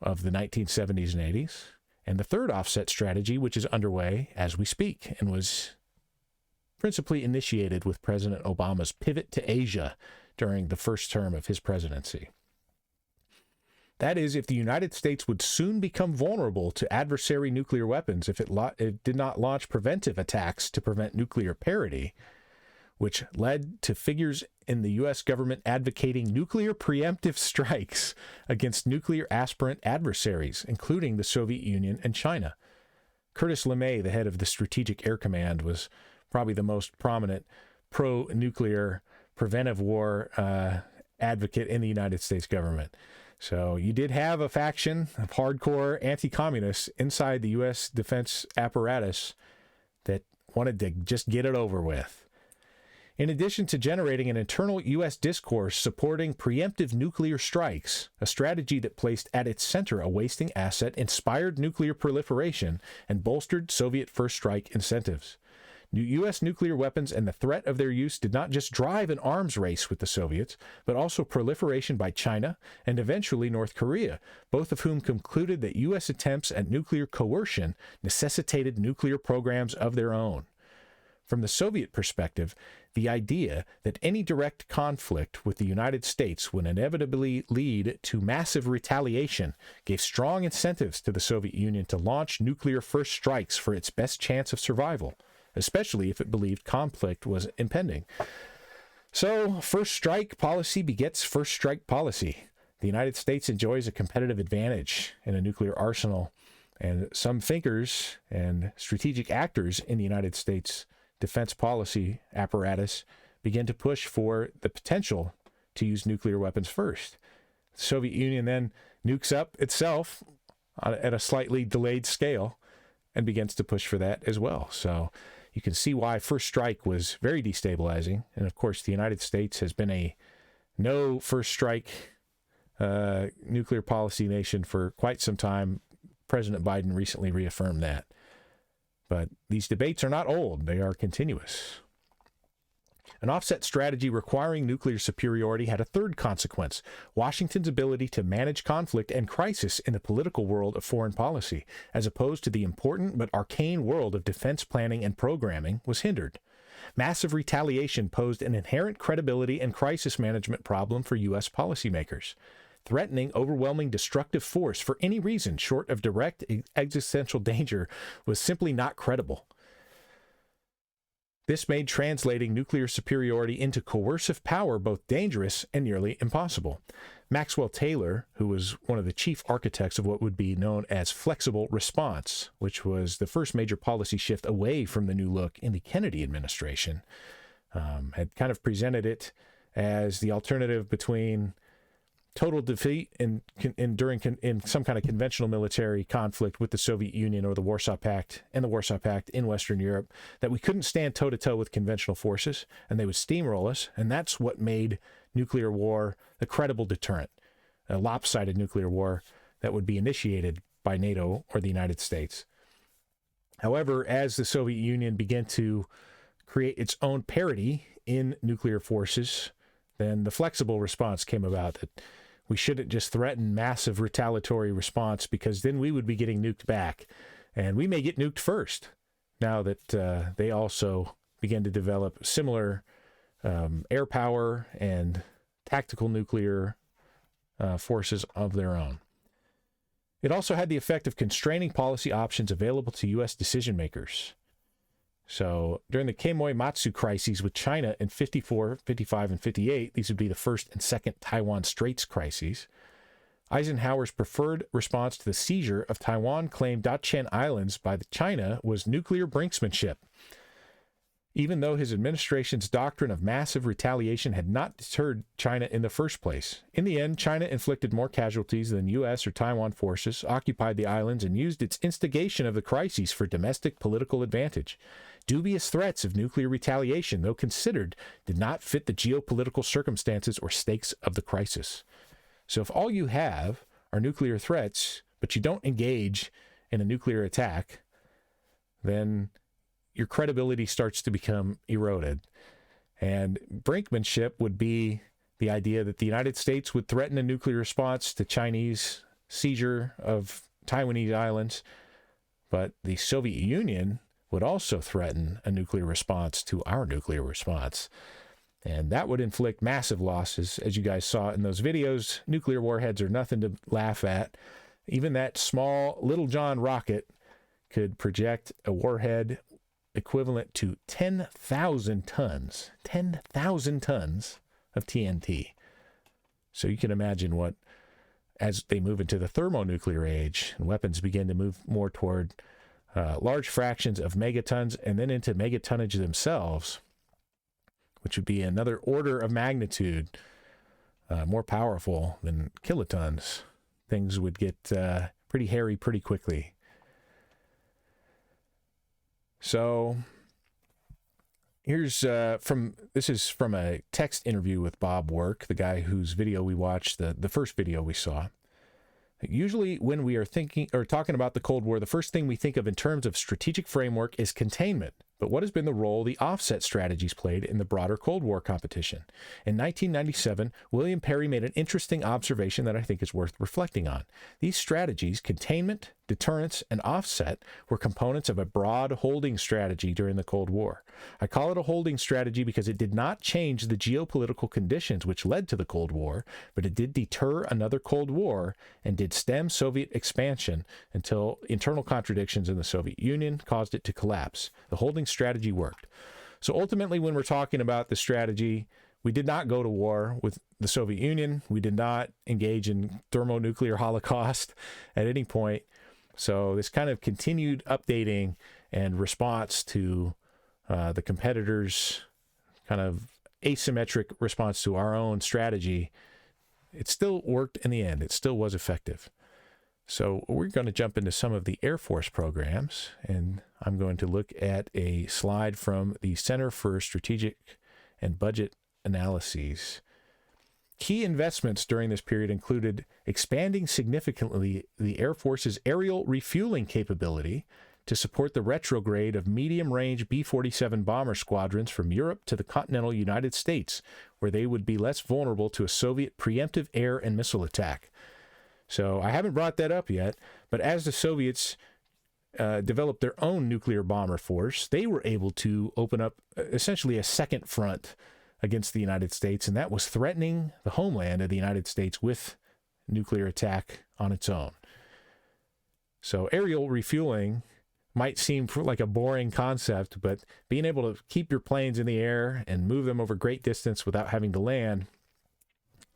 S4: of the 1970s and 80s, and the third offset strategy, which is underway as we speak and was principally initiated with President Obama's pivot to Asia during the first term of his presidency. That is, if the United States would soon become vulnerable to adversary nuclear weapons if it did not launch preventive attacks to prevent nuclear parity, which led to figures in the U.S. government advocating nuclear preemptive strikes against nuclear aspirant adversaries, including the Soviet Union and China. Curtis LeMay, the head of the Strategic Air Command, was probably the most prominent pro-nuclear preventive war advocate in the United States government. So you did have a faction of hardcore anti-communists inside the U.S. defense apparatus that wanted to just get it over with. In addition to generating an internal U.S. discourse supporting preemptive nuclear strikes, a strategy that placed at its center a wasting asset, inspired nuclear proliferation, and bolstered Soviet first strike incentives. U.S. nuclear weapons and the threat of their use did not just drive an arms race with the Soviets, but also proliferation by China and eventually North Korea, both of whom concluded that U.S. attempts at nuclear coercion necessitated nuclear programs of their own. From the Soviet perspective, the idea that any direct conflict with the United States would inevitably lead to massive retaliation gave strong incentives to the Soviet Union to launch nuclear first strikes for its best chance of survival, especially if it believed conflict was impending. So, first strike policy begets first strike policy. The United States enjoys a competitive advantage in a nuclear arsenal, and some thinkers and strategic actors in the United States defense policy apparatus begin to push for the potential to use nuclear weapons first. The Soviet Union then nukes up itself at a slightly delayed scale and begins to push for that as well. So You can see why First Strike was very destabilizing. And of course, the United States has been a no first strike nuclear policy nation for quite some time. President Biden recently reaffirmed that. But these debates are not old, they are continuous. An offset strategy requiring nuclear superiority had a third consequence: Washington's ability to manage conflict and crisis in the political world of foreign policy, as opposed to the important but arcane world of defense planning and programming, was hindered. Massive retaliation posed an inherent credibility and crisis management problem for U.S. policymakers. Threatening overwhelming destructive force for any reason short of direct existential danger was simply not credible. This made translating nuclear superiority into coercive power both dangerous and nearly impossible. Maxwell Taylor, who was one of the chief architects of what would be known as flexible response, which was the first major policy shift away from the new look in the Kennedy administration, had kind of presented it as the alternative between total defeat in some kind of conventional military conflict with the Soviet Union or the Warsaw Pact in Western Europe, that we couldn't stand toe-to-toe with conventional forces, and they would steamroll us, and that's what made nuclear war a credible deterrent, a lopsided nuclear war that would be initiated by NATO or the United States. However, as the Soviet Union began to create its own parity in nuclear forces, then the flexible response came about, that we shouldn't just threaten massive retaliatory response, because then we would be getting nuked back, and we may get nuked first, now that they also began to develop similar air power and tactical nuclear forces of their own. It also had the effect of constraining policy options available to U.S. decision makers. So during the Quemoy-Matsu crises with China in 54, 55, and 58, these would be the first and second Taiwan Straits crises, Eisenhower's preferred response to the seizure of Taiwan-claimed Dachen Islands by China was nuclear brinksmanship. Even though his administration's doctrine of massive retaliation had not deterred China in the first place. In the end, China inflicted more casualties than U.S. or Taiwan forces, occupied the islands, and used its instigation of the crises for domestic political advantage. Dubious threats of nuclear retaliation, though considered, did not fit the geopolitical circumstances or stakes of the crisis. So if all you have are nuclear threats, but you don't engage in a nuclear attack, then your credibility starts to become eroded. And brinkmanship would be the idea that the United States would threaten a nuclear response to Chinese seizure of Taiwanese islands, but the Soviet Union would also threaten a nuclear response to our nuclear response. And that would inflict massive losses. As you guys saw in those videos, nuclear warheads are nothing to laugh at. Even that small Little John rocket could project a warhead equivalent to 10,000 tons of TNT. So you can imagine what, as they move into the thermonuclear age, and weapons begin to move more toward large fractions of megatons and then into megatonnage themselves, which would be another order of magnitude more powerful than kilotons. Things would get pretty hairy pretty quickly. So here's this is from a text interview with Bob Work, the guy whose video we watched, the first video we saw. Usually when we are thinking or talking about the Cold War, the first thing we think of in terms of strategic framework is containment. But what has been the role the offset strategies played in the broader Cold War competition? In 1997, William Perry made an interesting observation that I think is worth reflecting on. These strategies, containment, deterrence, and offset, were components of a broad holding strategy during the Cold War. I call it a holding strategy because it did not change the geopolitical conditions which led to the Cold War, but it did deter another Cold War and did stem Soviet expansion until internal contradictions in the Soviet Union caused it to collapse. The holding strategy worked. So ultimately, when we're talking about the strategy, we did not go to war with the Soviet Union. We did not engage in thermonuclear holocaust at any point. So this kind of continued updating and response to the competitors' kind of asymmetric response to our own strategy, it still worked in the end. It still was effective. So we're going to jump into some of the Air Force programs, and I'm going to look at a slide from the Center for Strategic and Budget Analyses. Key investments during this period included expanding significantly the Air Force's aerial refueling capability to support the retrograde of medium-range B-47 bomber squadrons from Europe to the continental United States, where they would be less vulnerable to a Soviet preemptive air and missile attack. So I haven't brought that up yet, but as the Soviets developed their own nuclear bomber force, they were able to open up essentially a second front against the United States, and that was threatening the homeland of the United States with nuclear attack on its own. So aerial refueling might seem like a boring concept, but being able to keep your planes in the air and move them over great distance without having to land,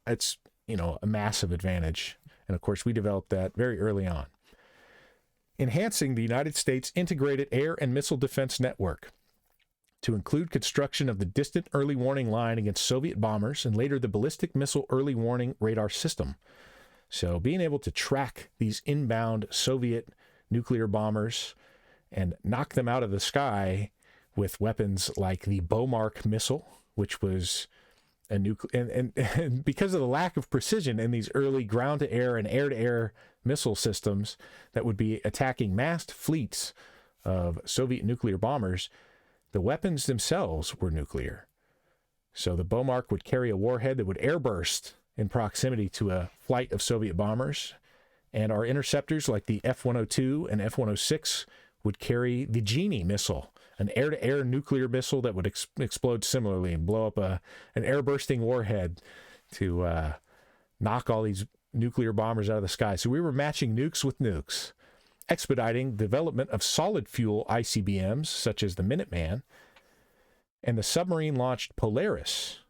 S4: it's, a massive advantage. And of course, we developed that very early on. Enhancing the United States integrated air and missile defense network to include construction of the distant early warning line against Soviet bombers and later the ballistic missile early warning radar system. So being able to track these inbound Soviet nuclear bombers and knock them out of the sky with weapons like the Bomark missile, which was a nuclear, and because of the lack of precision in these early ground-to-air and air-to-air missile systems that would be attacking massed fleets of Soviet nuclear bombers, the weapons themselves were nuclear. So the Bomark would carry a warhead that would airburst in proximity to a flight of Soviet bombers, and our interceptors like the F-102 and F-106 would carry the Genie missile, an air-to-air nuclear missile that would explode similarly and blow up an air-bursting warhead to knock all these nuclear bombers out of the sky. So we were matching nukes with nukes, expediting development of solid fuel ICBMs, such as the Minuteman, and the submarine-launched Polaris,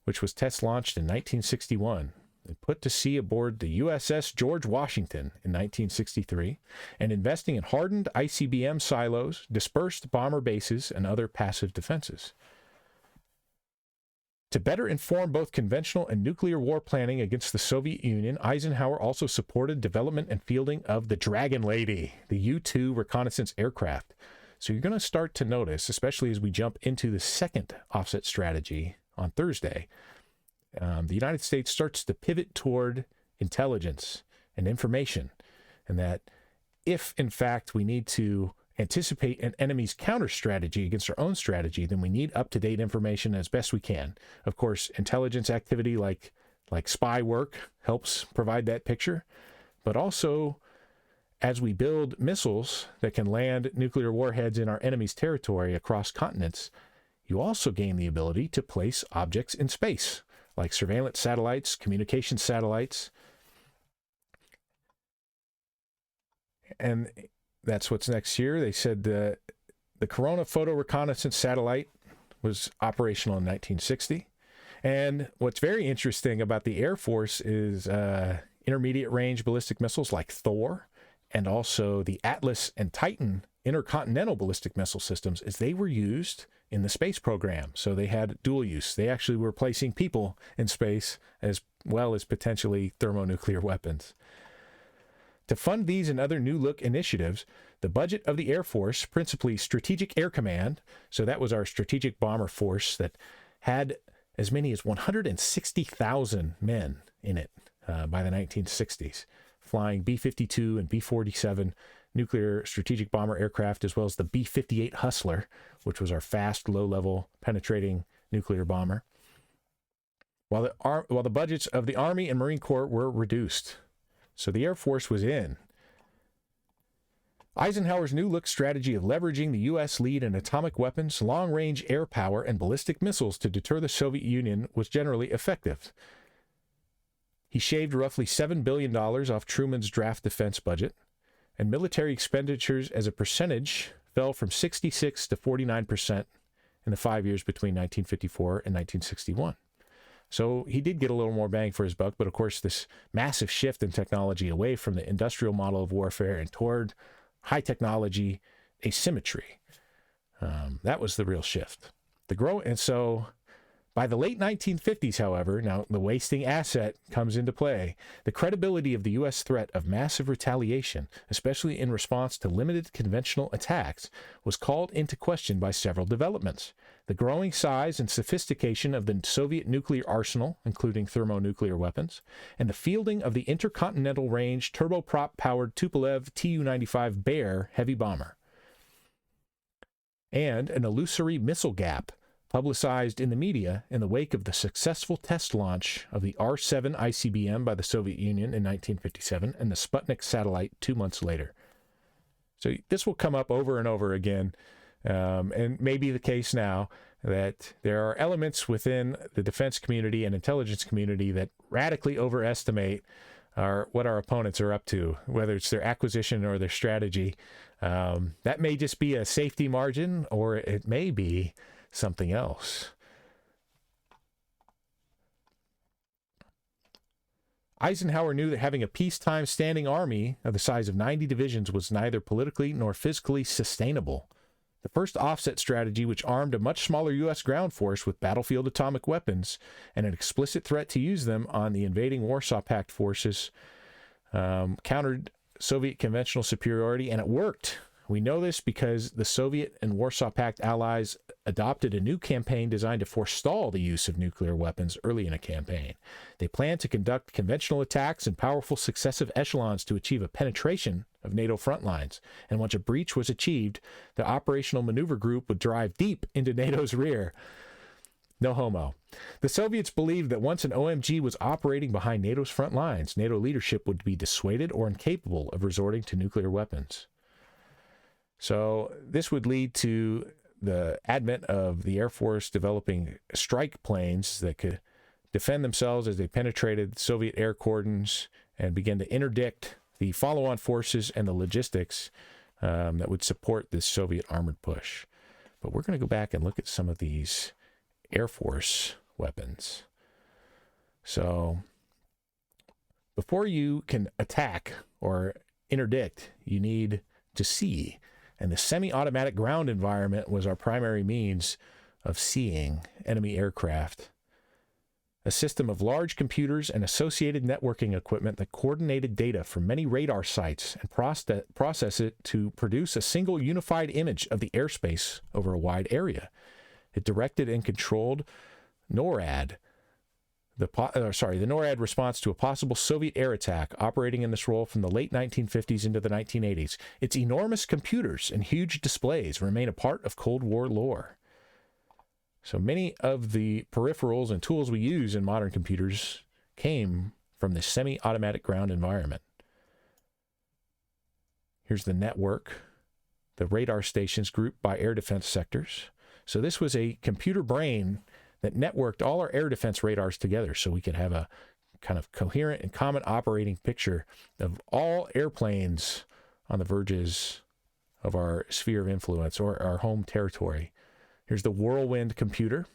S4: which was test-launched in 1961. And put to sea aboard the USS George Washington in 1963, and investing in hardened ICBM silos, dispersed bomber bases, and other passive defenses. To better inform both conventional and nuclear war planning against the Soviet Union, Eisenhower also supported development and fielding of the Dragon Lady, the U-2 reconnaissance aircraft. So you're going to start to notice, especially as we jump into the second offset strategy on Thursday, the United States starts to pivot toward intelligence and information, and that if, in fact, we need to anticipate an enemy's counter strategy against our own strategy, then we need up-to-date information as best we can. Of course, intelligence activity like spy work helps provide that picture, but also as we build missiles that can land nuclear warheads in our enemy's territory across continents, you also gain the ability to place objects in space, like surveillance satellites, communication satellites. And that's what's next here. They said the Corona Photo Reconnaissance Satellite was operational in 1960. And what's very interesting about the Air Force is intermediate range ballistic missiles like Thor, and also the Atlas and Titan intercontinental ballistic missile systems, is they were used in the space program. So they had dual use. They actually were placing people in space as well as potentially thermonuclear weapons. To fund these and other new look initiatives, the budget of the Air Force, principally Strategic Air Command, so that was our strategic bomber force that had as many as 160,000 men in it by the 1960s, flying B-52 and B-47 nuclear strategic bomber aircraft, as well as the B-58 Hustler, which was our fast, low-level penetrating nuclear bomber. While the budgets of the Army and Marine Corps were reduced. So the Air Force was in. Eisenhower's new look strategy of leveraging the U.S. lead in atomic weapons, long-range air power, and ballistic missiles to deter the Soviet Union was generally effective. He shaved roughly $7 billion off Truman's draft defense budget, and military expenditures as a percentage fell from 66 to 49% in the 5 years between 1954 and 1961. So he did get a little more bang for his buck, but of course this massive shift in technology away from the industrial model of warfare and toward high technology asymmetry, that was the real shift. And so By the late 1950s, however, now the wasting asset comes into play. The credibility of the U.S. threat of massive retaliation, especially in response to limited conventional attacks, was called into question by several developments. The growing size and sophistication of the Soviet nuclear arsenal, including thermonuclear weapons, and the fielding of the intercontinental range turboprop-powered Tupolev Tu-95 Bear heavy bomber. And an illusory missile gap publicized in the media in the wake of the successful test launch of the R-7 ICBM by the Soviet Union in 1957 and the Sputnik satellite 2 months later. So this will come up over and over again, and may be the case now, that there are elements within the defense community and intelligence community that radically overestimate what our opponents are up to, whether it's their acquisition or their strategy. That may just be a safety margin, or it may be something else. Eisenhower knew that having a peacetime standing army of the size of 90 divisions was neither politically nor physically sustainable. The first offset strategy, which armed a much smaller U.S. ground force with battlefield atomic weapons and an explicit threat to use them on the invading Warsaw Pact forces, countered Soviet conventional superiority, and it worked. We know this because the Soviet and Warsaw Pact allies adopted a new campaign designed to forestall the use of nuclear weapons early in a campaign. They planned to conduct conventional attacks in powerful successive echelons to achieve a penetration of NATO front lines. And once a breach was achieved, the Operational Maneuver Group would drive deep into NATO's rear. No homo. The Soviets believed that once an OMG was operating behind NATO's front lines, NATO leadership would be dissuaded or incapable of resorting to nuclear weapons. So this would lead to the advent of the Air Force developing strike planes that could defend themselves as they penetrated Soviet air cordons and began to interdict the follow-on forces and the logistics that would support this Soviet armored push. But we're going to go back and look at some of these Air Force weapons. So before you can attack or interdict, you need to see. And the semi-automatic ground environment was our primary means of seeing enemy aircraft. A system of large computers and associated networking equipment that coordinated data from many radar sites and process it to produce a single unified image of the airspace over a wide area. It directed and controlled NORAD, the NORAD response to a possible Soviet air attack, operating in this role from the late 1950s into the 1980s. Its enormous computers and huge displays remain a part of Cold War lore. So many of the peripherals and tools we use in modern computers came from the semi-automatic ground environment. Here's the network, the radar stations grouped by air defense sectors. So this was a computer brain that networked all our air defense radars together so we could have a kind of coherent and common operating picture of all airplanes on the verges of our sphere of influence or our home territory. Here's the Whirlwind computer.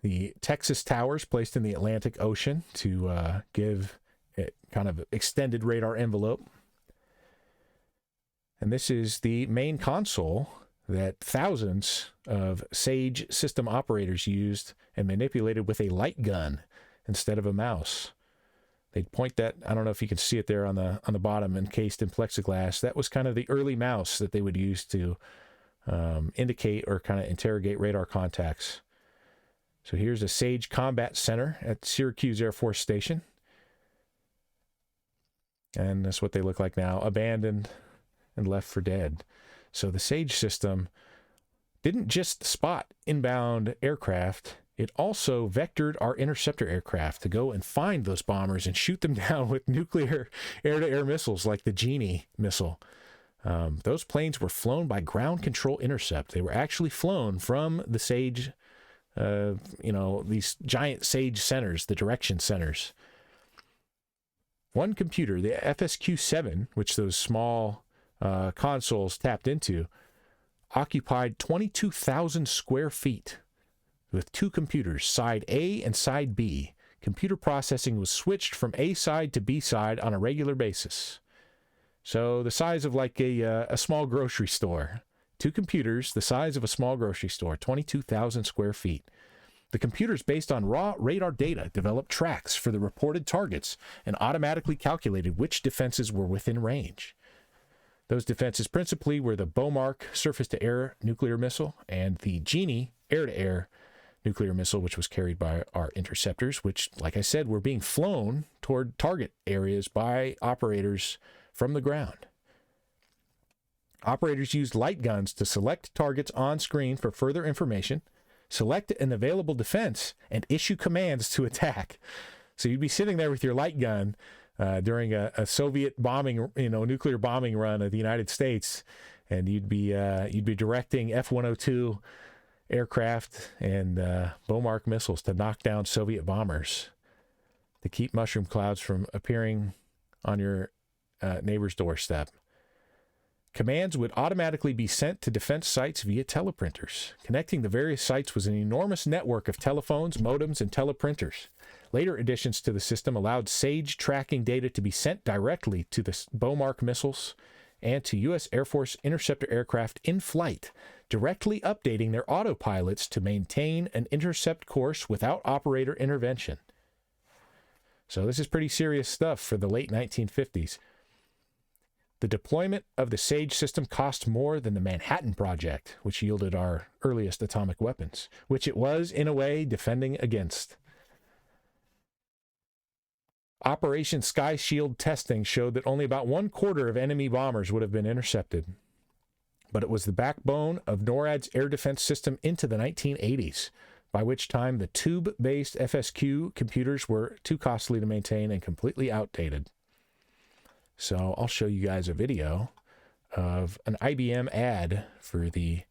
S4: The Texas towers placed in the Atlantic Ocean to give it kind of extended radar envelope. And this is the main console that thousands of SAGE system operators used and manipulated with a light gun instead of a mouse. They'd point that, I don't know if you can see it there on the bottom, encased in plexiglass. That was kind of the early mouse that they would use to indicate or kind of interrogate radar contacts. So here's a SAGE Combat Center at Syracuse Air Force Station. And that's what they look like now, abandoned and left for dead. So the SAGE system didn't just spot inbound aircraft, it also vectored our interceptor aircraft to go and find those bombers and shoot them down with nuclear air-to-air missiles like the Genie missile. Those planes were flown by ground control intercept. They were actually flown from the SAGE, these giant SAGE centers, the direction centers. One computer, the FSQ-7, which those small consoles tapped into, occupied 22,000 square feet with two computers, side A and side B. Computer processing was switched from A side to B side on a regular basis. So the size of like a small grocery store two computers the size of a small grocery store, 22,000 square feet. The computers, based on raw radar data, developed tracks for the reported targets and automatically calculated which defenses were within range. Those defenses principally were the Bomark surface-to-air nuclear missile and the Genie air-to-air nuclear missile, which was carried by our interceptors, which, like I said, were being flown toward target areas by operators from the ground. Operators used light guns to select targets on screen for further information, select an available defense, and issue commands to attack. So you'd be sitting there with your light gun during a Soviet bombing, nuclear bombing run of the United States, and you'd be directing F-102 aircraft and Bomark missiles to knock down Soviet bombers to keep mushroom clouds from appearing on your neighbor's doorstep. Commands would automatically be sent to defense sites via teleprinters. Connecting the various sites was an enormous network of telephones, modems, and teleprinters. Later additions to the system allowed SAGE tracking data to be sent directly to the Bomark missiles and to U.S. Air Force interceptor aircraft in flight, directly updating their autopilots to maintain an intercept course without operator intervention. So this is pretty serious stuff for the late 1950s. The deployment of the SAGE system cost more than the Manhattan Project, which yielded our earliest atomic weapons, which it was, in a way, defending against. Operation Sky Shield testing showed that only about 1/4 of enemy bombers would have been intercepted. But it was the backbone of NORAD's air defense system into the 1980s, by which time the tube-based FSQ computers were too costly to maintain and completely outdated. So I'll show you guys a video of an IBM ad for the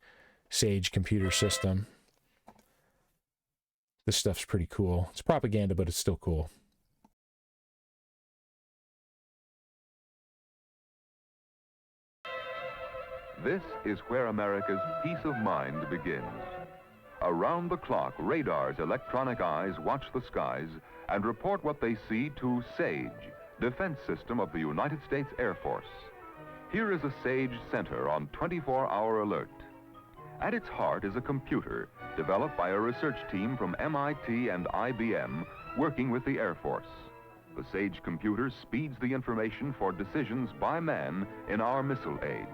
S4: SAGE computer system. This stuff's pretty cool. It's propaganda, but it's still cool.
S9: This is where America's peace of mind begins. Around the clock, radar's electronic eyes watch the skies and report what they see to SAGE, Defense System of the United States Air Force. Here is a SAGE center on 24-hour alert. At its heart is a computer developed by a research team from MIT and IBM working with the Air Force. The SAGE computer speeds the information for decisions by man in our missile age.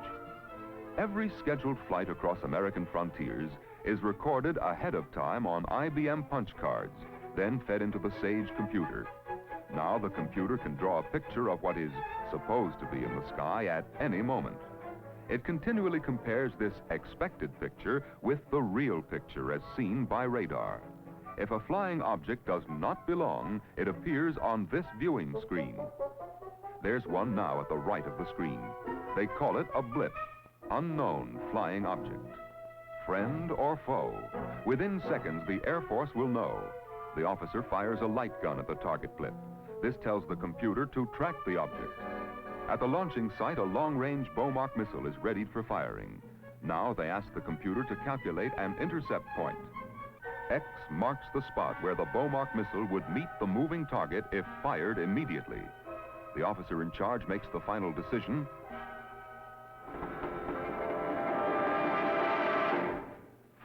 S9: Every scheduled flight across American frontiers is recorded ahead of time on IBM punch cards, then fed into the SAGE computer. Now the computer can draw a picture of what is supposed to be in the sky at any moment. It continually compares this expected picture with the real picture as seen by radar. If a flying object does not belong, it appears on this viewing screen. There's one now at the right of the screen. They call it a blip, unknown flying object. Friend or foe? Within seconds, the Air Force will know. The officer fires a light gun at the target blip. This tells the computer to track the object. At the launching site, a long-range Bomark missile is readied for firing. Now they ask the computer to calculate an intercept point. X marks the spot where the Bomark missile would meet the moving target if fired immediately. The officer in charge makes the final decision.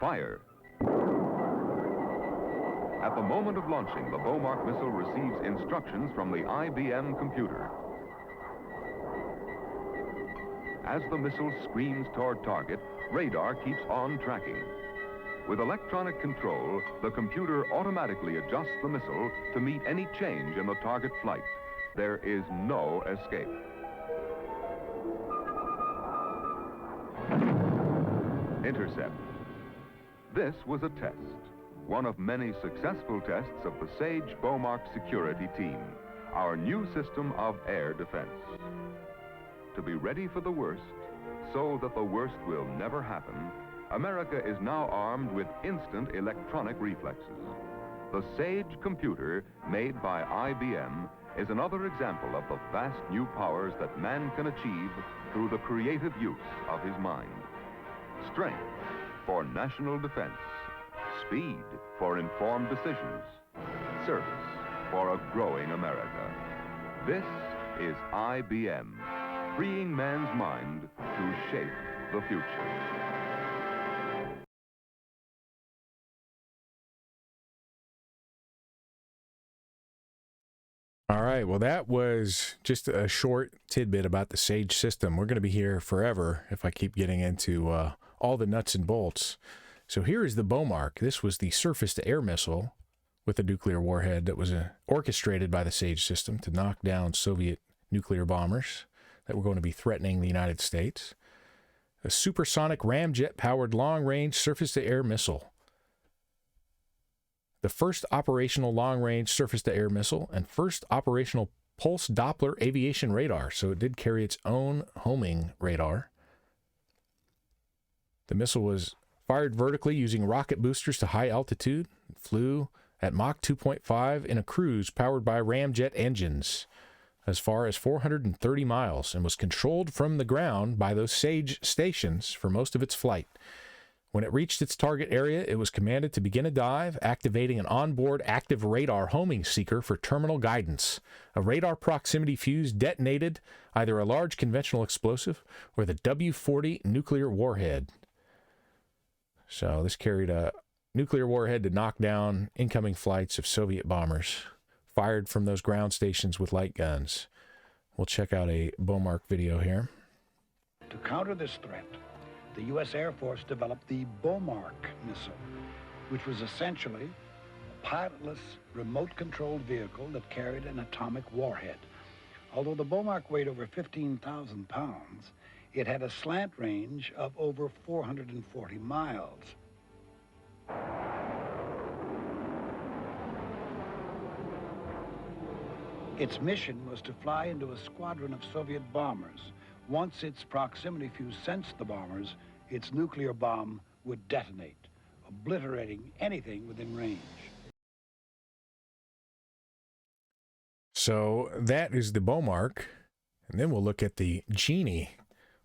S9: Fire. At the moment of launching, the Bomark missile receives instructions from the IBM computer. As the missile screams toward target, radar keeps on tracking. With electronic control, the computer automatically adjusts the missile to meet any change in the target flight. There is no escape. Intercept. This was a test, one of many successful tests of the SAGE Bomark security team, our new system of air defense. To be ready for the worst, so that the worst will never happen, America is now armed with instant electronic reflexes. The SAGE computer, made by IBM, is another example of the vast new powers that man can achieve through the creative use of his mind. Strength for national defense, speed for informed decisions, service for a growing America. This is IBM, freeing man's mind to shape the future.
S4: All right, well, that was just a short tidbit about the Sage system. We're going to be here forever if I keep getting into all the nuts and bolts. So here is the Bomark. This was the surface-to-air missile with a nuclear warhead that was orchestrated by the Sage system to knock down Soviet nuclear bombers that were going to be threatening the United States. A supersonic ramjet-powered long-range surface-to-air missile. The first operational long-range surface-to-air missile and first operational pulse Doppler aviation radar, so it did carry its own homing radar. The missile was fired vertically using rocket boosters to high altitude, flew at Mach 2.5 in a cruise powered by ramjet engines as far as 430 miles and was controlled from the ground by those Sage stations for most of its flight. When it reached its target area, it was commanded to begin a dive, activating an onboard active radar homing seeker for terminal guidance. A radar proximity fuse detonated either a large conventional explosive or the W-40 nuclear warhead. So this carried a nuclear warhead to knock down incoming flights of Soviet bombers fired from those ground stations with light guns. We'll check out a Bomark video here.
S10: To counter this threat, the U.S. Air Force developed the Bomark missile, which was essentially a pilotless, remote-controlled vehicle that carried an atomic warhead. Although the Bomark weighed over 15,000 pounds, it had a slant range of over 440 miles. Its mission was to fly into a squadron of Soviet bombers. Once its proximity fuse sensed the bombers, its nuclear bomb would detonate, obliterating anything within range.
S4: So that is the Bomark. And then we'll look at the Genie,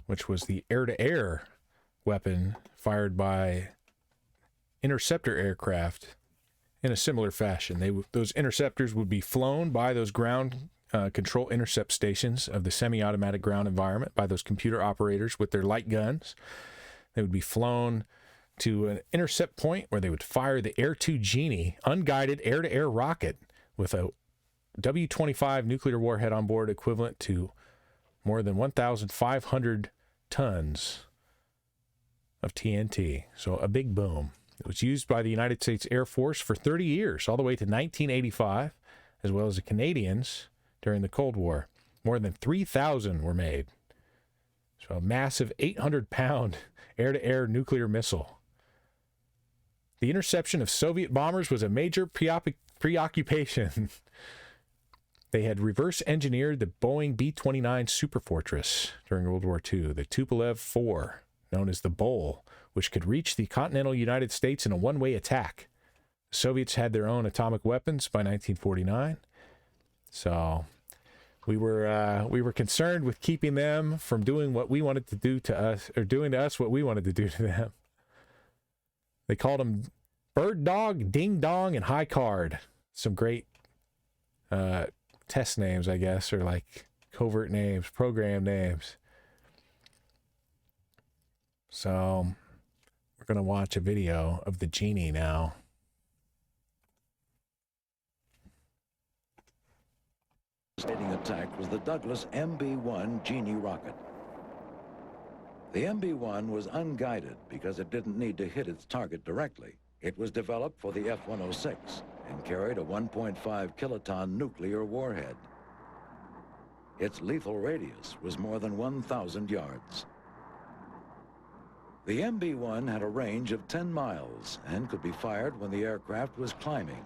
S4: which was the air-to-air weapon fired by interceptor aircraft in a similar fashion. Those interceptors would be flown by those ground control intercept stations of the semi-automatic ground environment by those computer operators with their light guns. They would be flown to an intercept point where they would fire the Air-2 Genie, unguided air-to-air rocket with a W-25 nuclear warhead on board equivalent to more than 1,500 tons of TNT. So a big boom. It was used by the United States Air Force for 30 years, all the way to 1985, as well as the Canadians during the Cold War. More than 3,000 were made. So a massive 800-pound air-to-air nuclear missile. The interception of Soviet bombers was a major preoccupation. They had reverse engineered the Boeing B-29 Superfortress during World War II, the Tupolev 4, known as the Bull, which could reach the continental United States in a one-way attack. The Soviets had their own atomic weapons by 1949, so we were concerned with keeping them from doing what we wanted to do to us, or doing to us what we wanted to do to them. They called them Bird Dog, Ding Dong, and High Card. Some great test names, I guess, or like covert names, program names. So we're going to watch a video of the Genie now.
S11: Devastating attack was the Douglas MB-1 Genie rocket. The MB-1 was unguided because it didn't need to hit its target directly. It was developed for the F-106 and carried a 1.5 kiloton nuclear warhead. Its lethal radius was more than 1,000 yards. The MB-1 had a range of 10 miles and could be fired when the aircraft was climbing.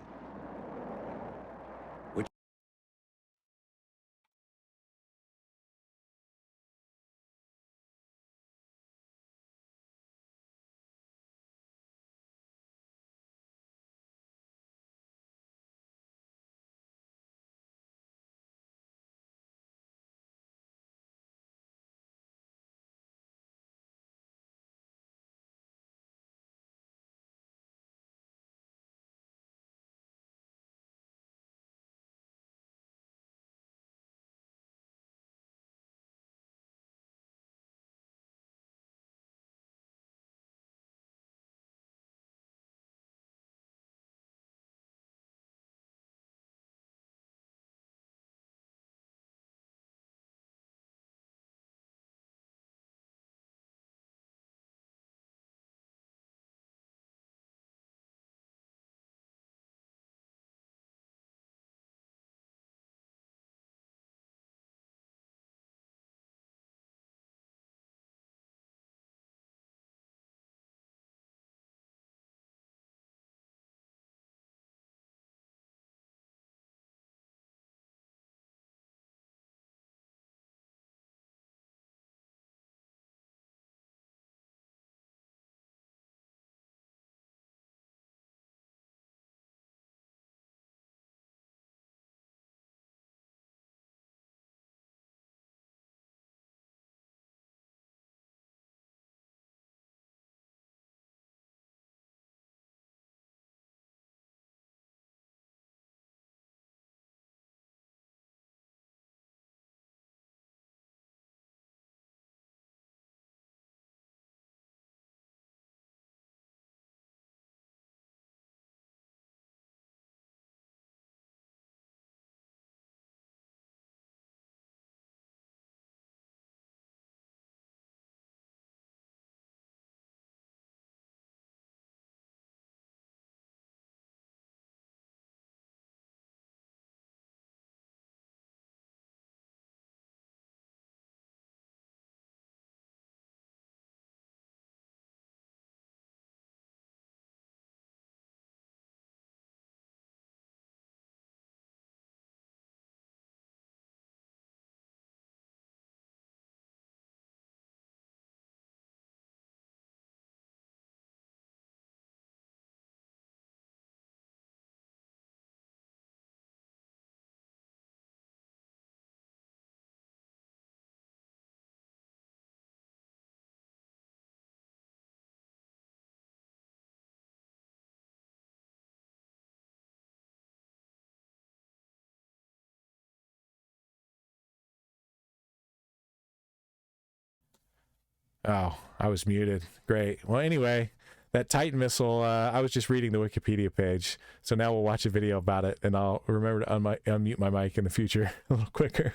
S4: Oh, I was muted. Great. Well, anyway, that Titan missile, I was just reading the Wikipedia page, so now we'll watch a video about it, and I'll remember to unmute my mic in the future a little quicker.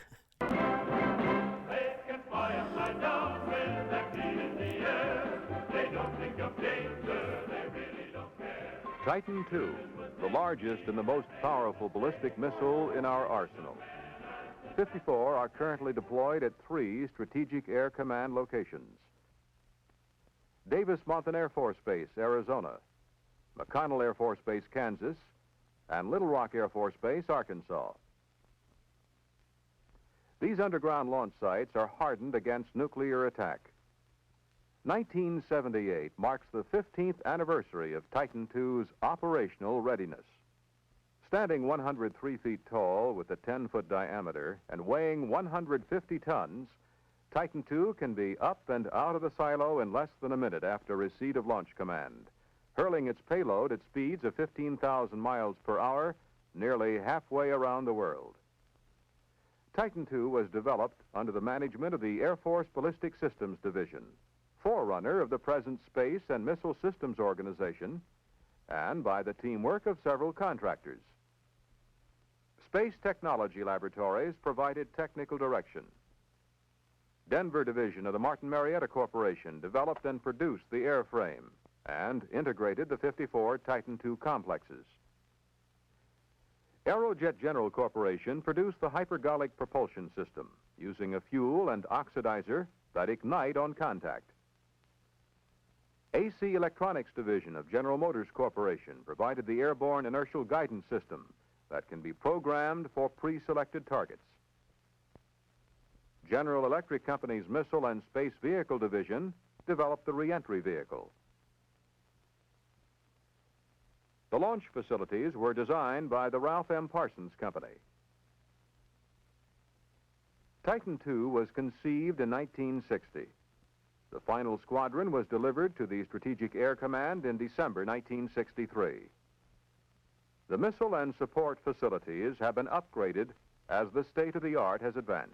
S12: Titan II, the largest and the most powerful ballistic missile in our arsenal. 54 are currently deployed at 3 Strategic Air Command locations: Davis-Monthan Air Force Base, Arizona; McConnell Air Force Base, Kansas; and Little Rock Air Force Base, Arkansas. These underground launch sites are hardened against nuclear attack. 1978 marks the 15th anniversary of Titan II's operational readiness. Standing 103 feet tall with a 10-foot diameter and weighing 150 tons, Titan II can be up and out of the silo in less than a minute after receipt of launch command, hurling its payload at speeds of 15,000 miles per hour, nearly halfway around the world. Titan II was developed under the management of the Air Force Ballistic Systems Division, forerunner of the present Space and Missile Systems Organization, and by the teamwork of several contractors. Space Technology Laboratories provided technical direction. Denver Division of the Martin Marietta Corporation developed and produced the airframe and integrated the 54 Titan II complexes. Aerojet General Corporation produced the hypergolic propulsion system using a fuel and oxidizer that ignite on contact. AC Electronics Division of General Motors Corporation provided the airborne inertial guidance system that can be programmed for pre-selected targets. General Electric Company's Missile and Space Vehicle Division developed the reentry vehicle. The launch facilities were designed by the Ralph M. Parsons Company. Titan II was conceived in 1960. The final squadron was delivered to the Strategic Air Command in December 1963. The missile and support facilities have been upgraded as the state-of-the-art has advanced.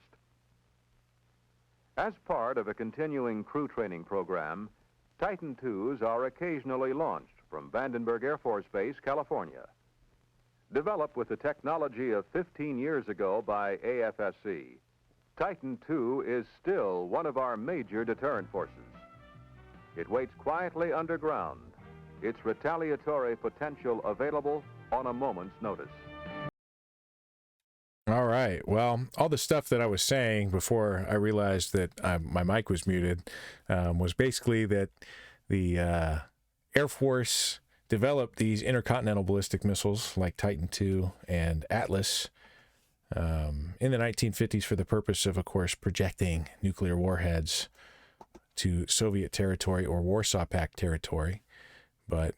S12: As part of a continuing crew training program, Titan IIs are occasionally launched from Vandenberg Air Force Base, California. Developed with the technology of 15 years ago by AFSC, Titan II is still one of our major deterrent forces. It waits quietly underground, its retaliatory potential available on a moment's notice.
S4: All right. Well, all the stuff that I was saying before I realized that my mic was muted was basically that the Air Force developed these intercontinental ballistic missiles like Titan II and Atlas in the 1950s for the purpose of course, projecting nuclear warheads to Soviet territory or Warsaw Pact territory. But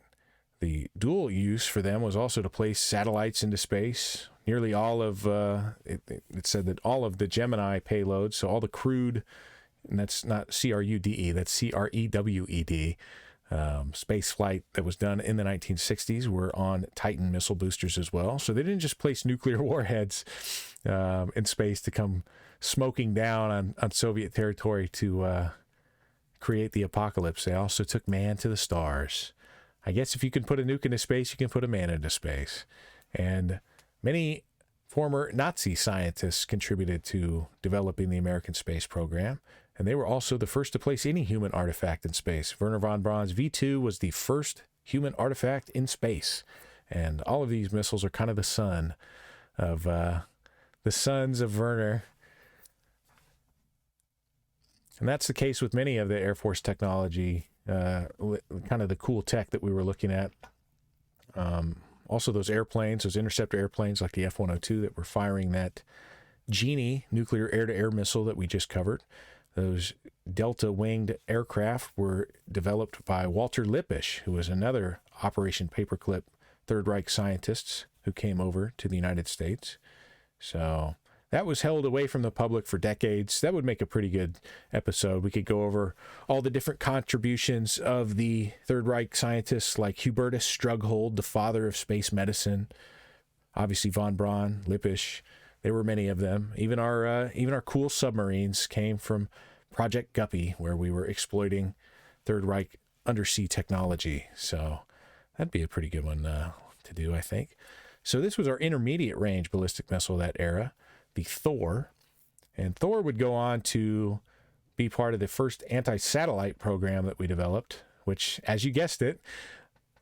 S4: the dual use for them was also to place satellites into space. Nearly all of, it said that all of the Gemini payloads, so all the crewed, and that's not C-R-U-D-E, that's C-R-E-W-E-D, space flight that was done in the 1960s were on Titan missile boosters as well. So they didn't just place nuclear warheads in space to come smoking down on Soviet territory to create the apocalypse. They also took man to the stars. I guess if you can put a nuke into space, you can put a man into space. And many former Nazi scientists contributed to developing the American space program. And they were also the first to place any human artifact in space. Wernher von Braun's V-2 was the first human artifact in space. And all of these missiles are kind of the son of the sons of Werner. And that's the case with many of the Air Force technology, kind of the cool tech that we were looking at. Also those airplanes, those interceptor airplanes like the F-102 that were firing that Genie nuclear air-to-air missile that we just covered. Those Delta-winged aircraft were developed by Walter Lippisch, who was another Operation Paperclip Third Reich scientist who came over to the United States. So that was held away from the public for decades. That would make a pretty good episode. We could go over all the different contributions of the Third Reich scientists like Hubertus Strughold, the father of space medicine. Obviously von Braun, Lippisch. There were many of them. Even our cool submarines came from Project Guppy, where we were exploiting Third Reich undersea technology. So that'd be a pretty good one to do, I think. So this was our intermediate range ballistic missile of that era, the Thor. And Thor would go on to be part of the first anti-satellite program that we developed, which, as you guessed it,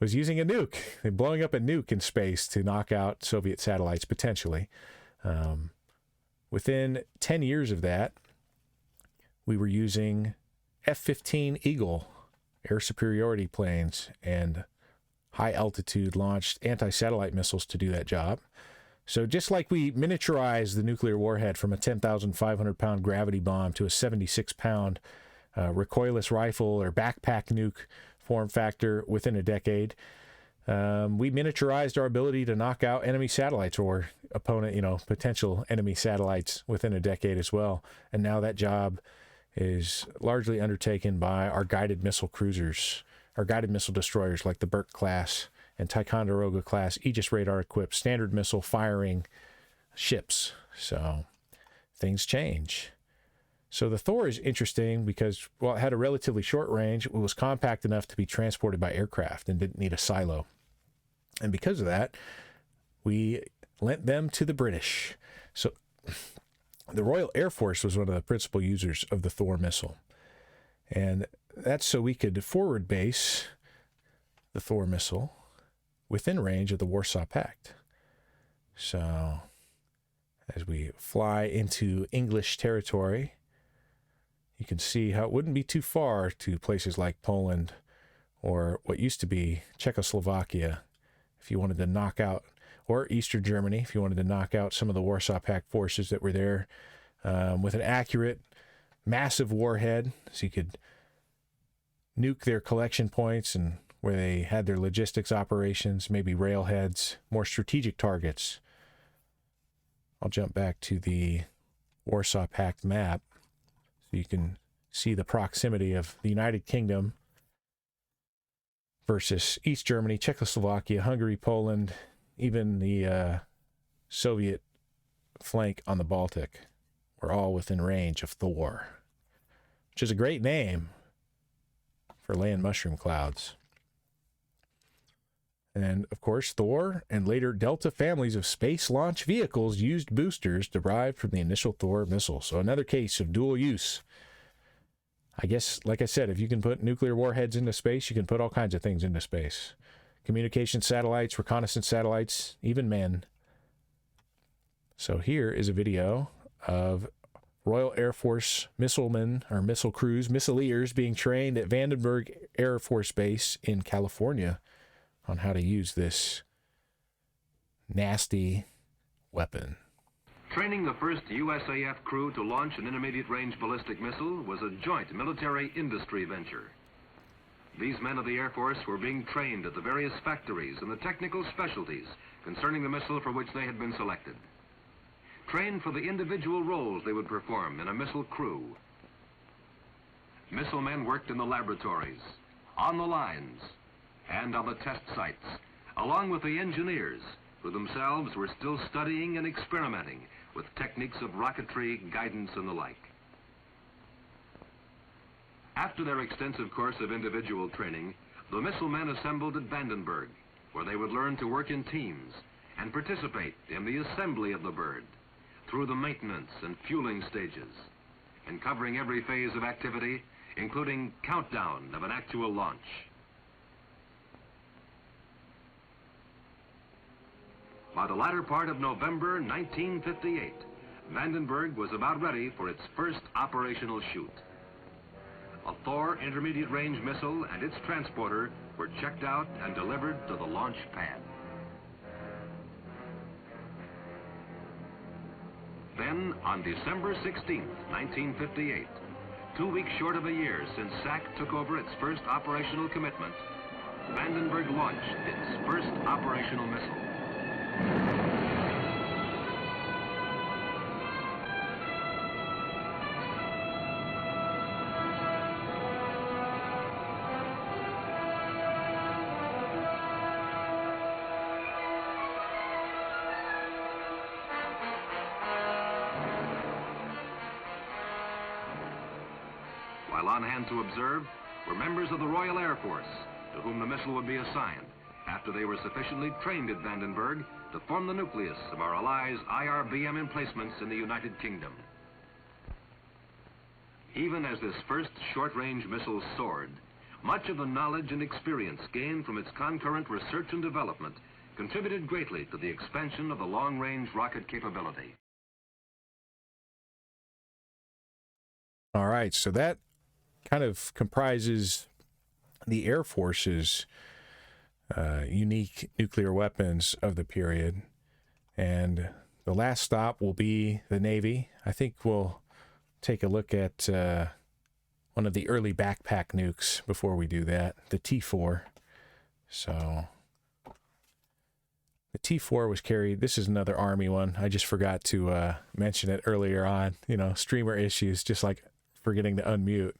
S4: was using a nuke, blowing up a nuke in space to knock out Soviet satellites, potentially. Within 10 years of that, we were using F-15 Eagle air superiority planes and high-altitude launched anti-satellite missiles to do that job. So just like we miniaturized the nuclear warhead from a 10,500-pound gravity bomb to a 76-pound recoilless rifle or backpack nuke form factor within a decade, we miniaturized our ability to knock out enemy satellites or potential enemy satellites within a decade as well. And now that job is largely undertaken by our guided missile cruisers, our guided missile destroyers like the Burke class and Ticonderoga class Aegis radar equipped standard missile firing ships. So things change. So the Thor is interesting because, well, it had a relatively short range. It was compact enough to be transported by aircraft and didn't need a silo. And because of that, we lent them to the British. So the Royal Air Force was one of the principal users of the Thor missile. And that's so we could forward base the Thor missile within range of the Warsaw Pact. So as we fly into English territory, you can see how it wouldn't be too far to places like Poland or what used to be Czechoslovakia if you wanted to knock out, or Eastern Germany if you wanted to knock out some of the Warsaw Pact forces that were there with an accurate, massive warhead, so you could nuke their collection points and where they had their logistics operations, maybe railheads, more strategic targets. I'll jump back to the Warsaw Pact map so you can see the proximity of the United Kingdom versus East Germany, Czechoslovakia, Hungary, Poland, even the Soviet flank on the Baltic were all within range of Thor, which is a great name for land mushroom clouds. And, of course, Thor and later Delta families of space launch vehicles used boosters derived from the initial Thor missile. So another case of dual use. I guess, like I said, if you can put nuclear warheads into space, you can put all kinds of things into space. Communication satellites, reconnaissance satellites, even men. So here is a video of Royal Air Force missilemen or missile crews, missileers being trained at Vandenberg Air Force Base in California on how to use this nasty weapon.
S13: Training the first USAF crew to launch an intermediate-range ballistic missile was a joint military-industry venture. These men of the Air Force were being trained at the various factories and the technical specialties concerning the missile for which they had been selected. Trained for the individual roles they would perform in a missile crew. Missile men worked in the laboratories, on the lines, and on the test sites, along with the engineers, who themselves were still studying and experimenting with techniques of rocketry, guidance, and the like. After their extensive course of individual training, the missile men assembled at Vandenberg, where they would learn to work in teams and participate in the assembly of the bird, through the maintenance and fueling stages, and covering every phase of activity, including countdown of an actual launch. By the latter part of November 1958, Vandenberg was about ready for its first operational shoot. A Thor intermediate-range missile and its transporter were checked out and delivered to the launch pad. Then, on December 16, 1958, 2 weeks short of a year since SAC took over its first operational commitment, Vandenberg launched its first operational missile. while on hand to observe were members of the Royal Air Force, to whom the missile would be assigned after they were sufficiently trained at Vandenberg to form the nucleus of our Allies' IRBM emplacements in the United Kingdom. Even as this first short-range missile soared, much of the knowledge and experience gained from its concurrent research and development contributed greatly to the expansion of the long-range rocket capability.
S4: All right, so that kind of comprises the Air Force's unique nuclear weapons of the period. And the last stop will be the Navy. I think we'll take a look at one of the early backpack nukes before we do that, the T-4. So the T-4 was carried. This is another Army one. I just forgot to mention it earlier on. You know, streamer issues, just like forgetting to unmute.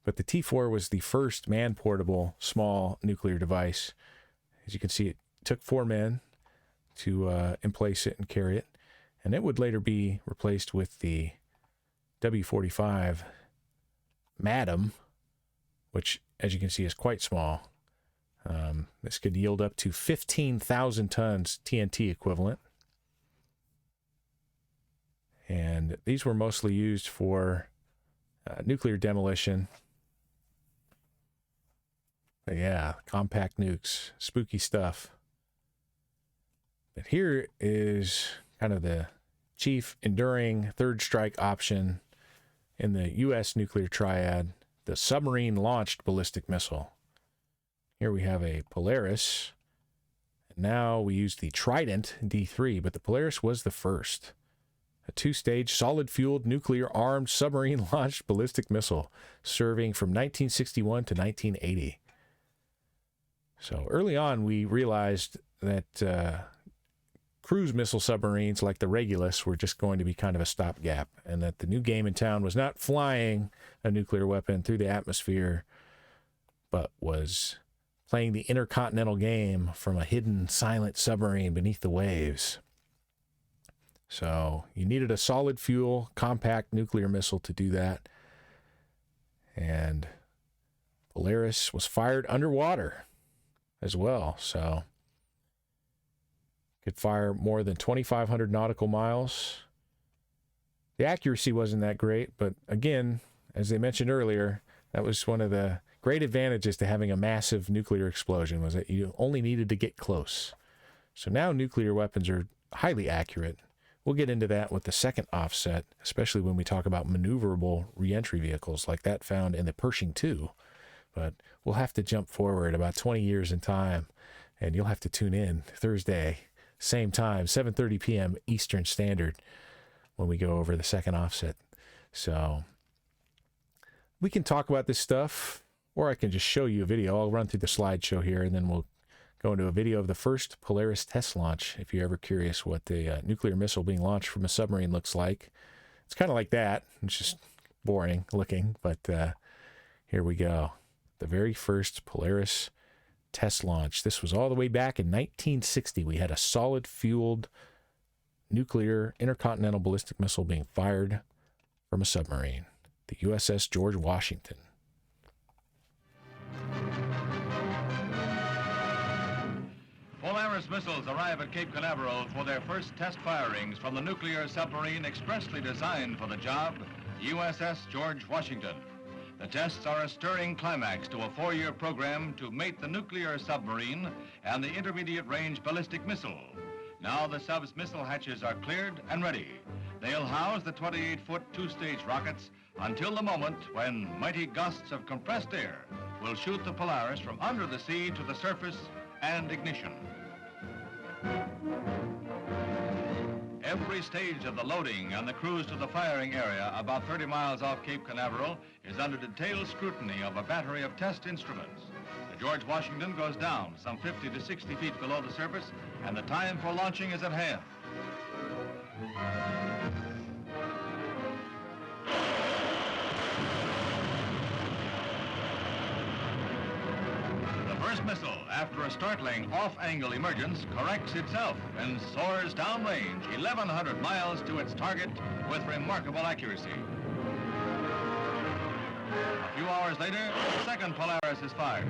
S4: But the T-4 was the first man-portable small nuclear device. As you can see, it took 4 men to emplace it and carry it. And it would later be replaced with the W-45 Madam, which, as you can see, is quite small. This could yield up to 15,000 tons TNT equivalent. And these were mostly used for nuclear demolition. But yeah, compact nukes, spooky stuff. But here is kind of the chief enduring third strike option in the U.S. nuclear triad, the submarine-launched ballistic missile. Here we have a Polaris. And now we use the Trident D3, but the Polaris was the first. A 2-stage, solid-fueled, nuclear-armed, submarine-launched ballistic missile, serving from 1961 to 1980. So early on, we realized that cruise missile submarines like the Regulus were just going to be kind of a stopgap, and that the new game in town was not flying a nuclear weapon through the atmosphere, but was playing the intercontinental game from a hidden, silent submarine beneath the waves. So you needed a solid fuel, compact nuclear missile to do that. And Polaris was fired underwater as well, so could fire more than 2,500 nautical miles. The accuracy wasn't that great, but again, as they mentioned earlier, that was one of the great advantages to having a massive nuclear explosion, was that you only needed to get close. So now nuclear weapons are highly accurate. We'll get into that with the second offset, especially when we talk about maneuverable reentry vehicles like that found in the Pershing II. But we'll have to jump forward about 20 years in time, and you'll have to tune in Thursday, same time, 7:30 p.m. Eastern Standard, when we go over the second offset. So we can talk about this stuff, or I can just show you a video. I'll run through the slideshow here, and then we'll go into a video of the first Polaris test launch, if you're ever curious what the nuclear missile being launched from a submarine looks like. It's kind of like that. It's just boring looking, but here we go. The very first Polaris test launch. This was all the way back in 1960. We had a solid-fueled nuclear intercontinental ballistic missile being fired from a submarine, the USS George Washington.
S14: Polaris missiles arrive at Cape Canaveral for their first test firings from the nuclear submarine expressly designed for the job, USS George Washington. The tests are a stirring climax to a 4-year program to mate the nuclear submarine and the intermediate-range ballistic missile. Now the sub's missile hatches are cleared and ready. They'll house the 28-foot 2-stage rockets until the moment when mighty gusts of compressed air will shoot the Polaris from under the sea to the surface and ignition. Every stage of the loading and the cruise to the firing area about 30 miles off Cape Canaveral is under detailed scrutiny of a battery of test instruments. The George Washington goes down some 50 to 60 feet below the surface, and the time for launching is at hand. The first missile, after a startling off-angle emergence, corrects itself and soars downrange 1,100 miles to its target with remarkable accuracy. A few hours later, the second Polaris is fired.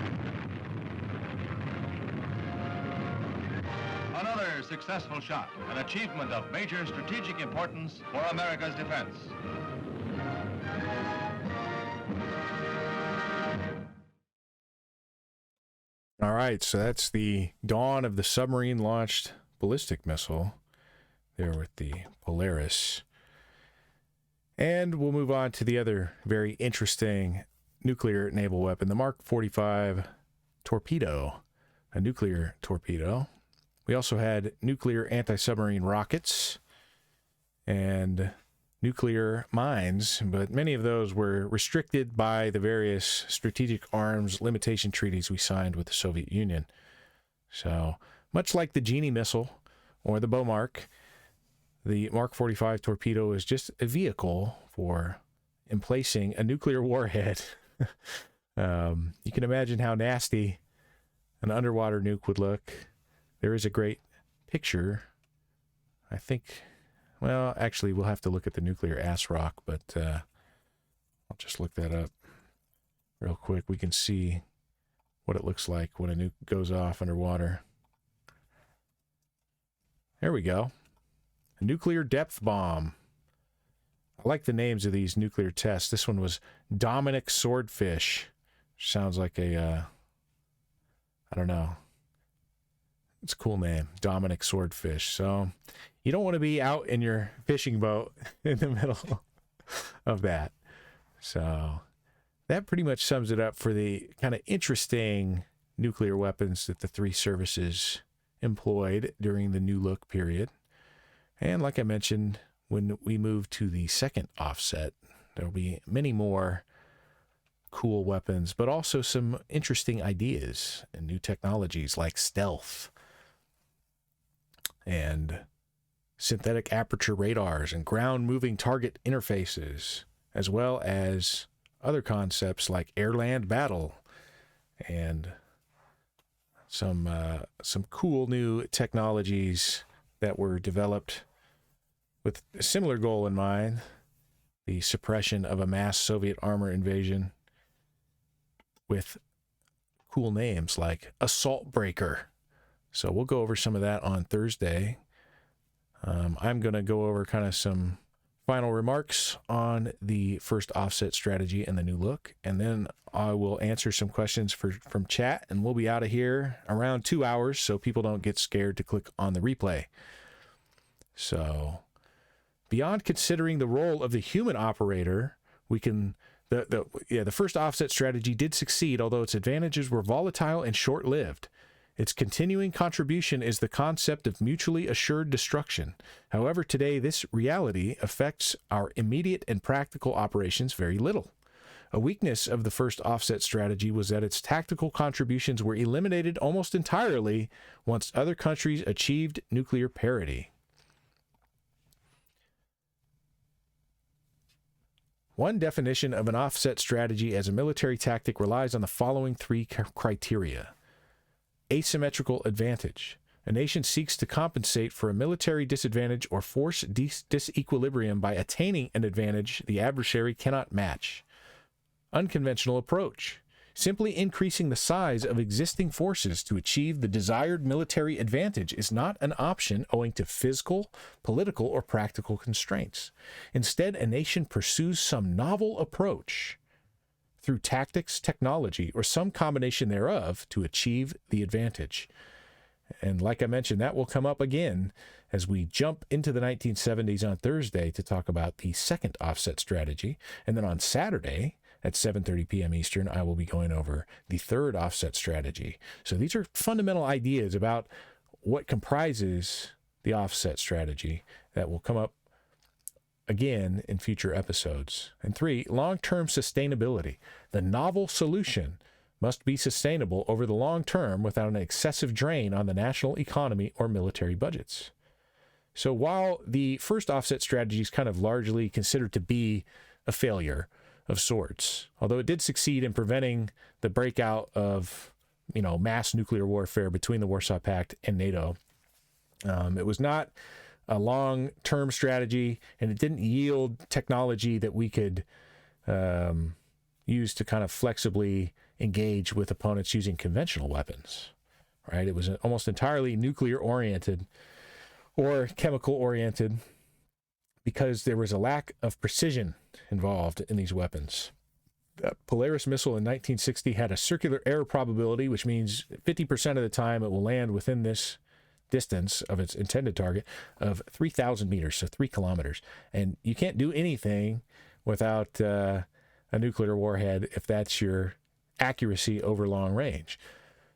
S14: Another successful shot, an achievement of major strategic importance for America's defense.
S4: All right, so that's the dawn of the submarine-launched ballistic missile there with the Polaris. And we'll move on to the other very interesting nuclear naval weapon, the Mark 45 torpedo, a nuclear torpedo. We also had nuclear anti-submarine rockets and nuclear mines, but many of those were restricted by the various strategic arms limitation treaties we signed with the Soviet Union. So, much like the Genie missile or the Bomark, the Mark 45 torpedo is just a vehicle for emplacing a nuclear warhead. You can imagine how nasty an underwater nuke would look. There is a great picture, I think. Well, actually, we'll have to look at the nuclear ass rock, but I'll just look that up real quick. We can see what it looks like when a nuke goes off underwater. There we go. A nuclear depth bomb. I like the names of these nuclear tests. This one was Dominic Swordfish. Sounds like a, I don't know. It's a cool name, Dominic Swordfish. So you don't want to be out in your fishing boat in the middle of that. So that pretty much sums it up for the kind of interesting nuclear weapons that the three services employed during the New Look period. And like I mentioned, when we move to the second offset, there'll be many more cool weapons, but also some interesting ideas and new technologies like stealth and synthetic aperture radars and ground-moving target interfaces, as well as other concepts like air-land battle and some cool new technologies that were developed with a similar goal in mind, the suppression of a mass Soviet armor invasion, with cool names like Assault Breaker. So we'll go over some of that on Thursday. I'm going to go over kind of some final remarks on the first offset strategy and the New Look, and then I will answer some questions from chat, and we'll be out of here around 2 hours so people don't get scared to click on the replay. So beyond considering the role of the human operator, we can... The first offset strategy did succeed, although its advantages were volatile and short-lived. Its continuing contribution is the concept of mutually assured destruction. However, today this reality affects our immediate and practical operations very little. A weakness of the first offset strategy was that its tactical contributions were eliminated almost entirely once other countries achieved nuclear parity. One definition of an offset strategy as a military tactic relies on the following three criteria. Asymmetrical advantage. A nation seeks to compensate for a military disadvantage or force disequilibrium by attaining an advantage the adversary cannot match. Unconventional approach. Simply increasing the size of existing forces to achieve the desired military advantage is not an option owing to physical, political, or practical constraints. Instead, a nation pursues some novel approach through tactics, technology, or some combination thereof to achieve the advantage. And like I mentioned, that will come up again as we jump into the 1970s on Thursday to talk about the second offset strategy. And then on Saturday at 7:30 p.m. Eastern, I will be going over the third offset strategy. So these are fundamental ideas about what comprises the offset strategy that will come up again in future episodes. And 3, long-term sustainability. The novel solution must be sustainable over the long term without an excessive drain on the national economy or military budgets. So while the first offset strategy is kind of largely considered to be a failure of sorts, although it did succeed in preventing the breakout of, mass nuclear warfare between the Warsaw Pact and NATO, it was not a long-term strategy, and it didn't yield technology that we could, used to kind of flexibly engage with opponents using conventional weapons, right? It was almost entirely nuclear-oriented or chemical-oriented because there was a lack of precision involved in these weapons. The Polaris missile in 1960 had a circular error probability, which means 50% of the time it will land within this distance of its intended target of 3,000 meters, so 3 kilometers. And you can't do anything without a nuclear warhead if that's your accuracy over long range.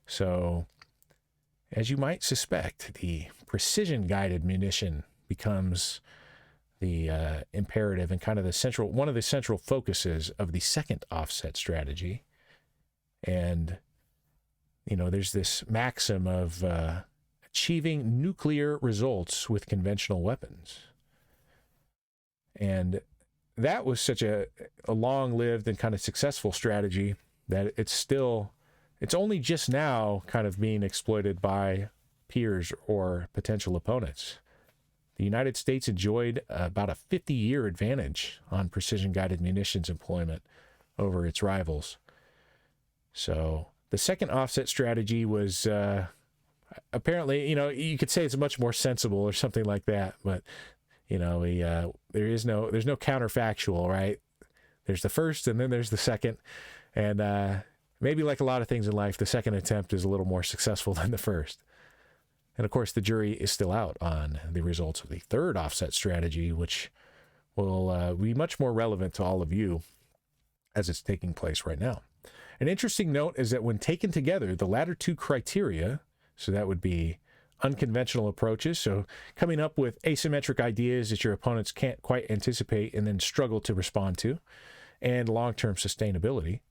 S4: So, as you might suspect, the precision-guided munition becomes the imperative and kind of one of the central focuses of the second offset strategy. And, there's this maxim of achieving nuclear results with conventional weapons. And that was such a long-lived and kind of successful strategy that it's only just now kind of being exploited by peers or potential opponents. The United States enjoyed about a 50-year advantage on precision-guided munitions employment over its rivals. So the second offset strategy was apparently, you could say it's much more sensible or something like that, but there's no counterfactual, right? There's the first and then there's the second, and maybe like a lot of things in life, the second attempt is a little more successful than the first. And of course, the jury is still out on the results of the third offset strategy, which will be much more relevant to all of you as it's taking place right now. An interesting note is that when taken together, the latter two criteria, so that would be unconventional approaches, so coming up with asymmetric ideas that your opponents can't quite anticipate and then struggle to respond to, and long-term sustainability,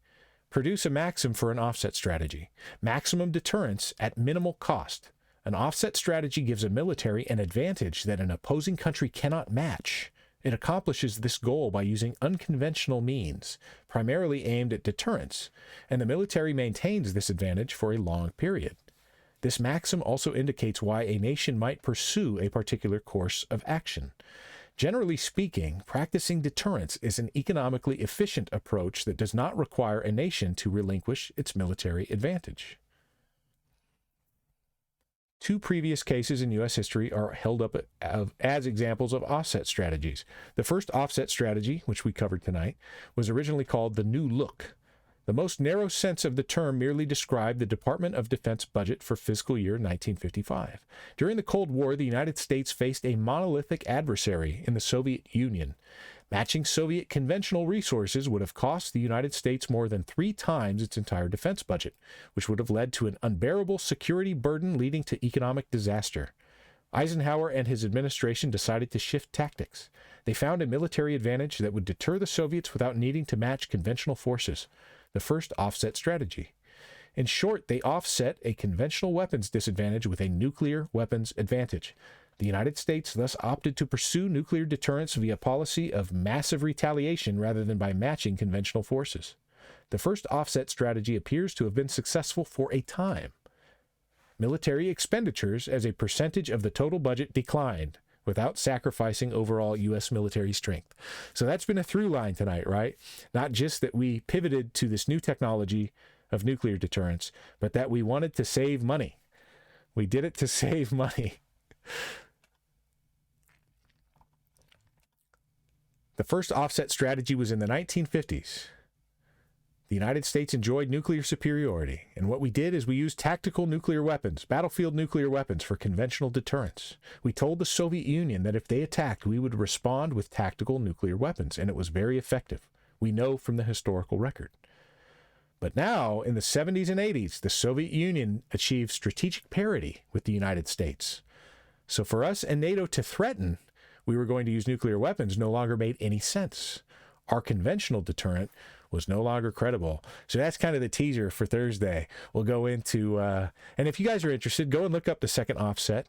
S4: produce a maxim for an offset strategy: maximum deterrence at minimal cost. An offset strategy gives a military an advantage that an opposing country cannot match. It accomplishes this goal by using unconventional means, primarily aimed at deterrence, and the military maintains this advantage for a long period. This maxim also indicates why a nation might pursue a particular course of action. Generally speaking, practicing deterrence is an economically efficient approach that does not require a nation to relinquish its military advantage. Two previous cases in U.S. history are held up as examples of offset strategies. The first offset strategy, which we covered tonight, was originally called the New Look. The most narrow sense of the term merely described the Department of Defense budget for fiscal year 1955. During the Cold War, the United States faced a monolithic adversary in the Soviet Union. Matching Soviet conventional resources would have cost the United States more than 3 times its entire defense budget, which would have led to an unbearable security burden leading to economic disaster. Eisenhower and his administration decided to shift tactics. They found a military advantage that would deter the Soviets without needing to match conventional forces: the first offset strategy. In short, they offset a conventional weapons disadvantage with a nuclear weapons advantage. The United States thus opted to pursue nuclear deterrence via policy of massive retaliation rather than by matching conventional forces. The first offset strategy appears to have been successful for a time. Military expenditures as a percentage of the total budget declined without sacrificing overall U.S. military strength. So that's been a through line tonight, right? Not just that we pivoted to this new technology of nuclear deterrence, but that we wanted to save money. We did it to save money. The first offset strategy was in the 1950s. The United States enjoyed nuclear superiority, and what we did is we used tactical nuclear weapons, battlefield nuclear weapons, for conventional deterrence. We told the Soviet Union that if they attacked, we would respond with tactical nuclear weapons, and it was very effective. We know from the historical record. But now, in the 70s and 80s, the Soviet Union achieved strategic parity with the United States. So for us and NATO to threaten we were going to use nuclear weapons no longer made any sense. Our conventional deterrent was no longer credible. So that's kind of the teaser for Thursday. We'll go into, and if you guys are interested, go and look up the second offset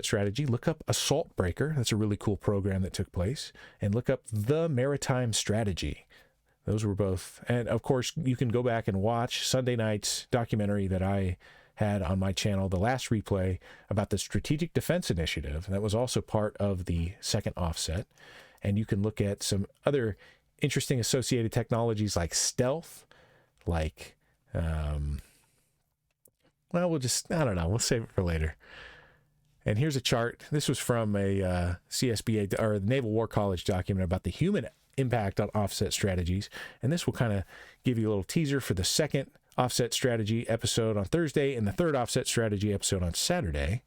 S4: strategy. Look up Assault Breaker. That's a really cool program that took place. And look up The Maritime Strategy. Those were both. And of course, you can go back and watch Sunday night's documentary that I had on my channel, the last replay, about the Strategic Defense Initiative. That was also part of the second offset. And you can look at some other interesting associated technologies like stealth, like, well, I don't know. We'll save it for later. And here's a chart. This was from a CSBA, or the Naval War College document about the human impact on offset strategies. And this will kind of give you a little teaser for the second offset strategy episode on Thursday and the third offset strategy episode on Saturday.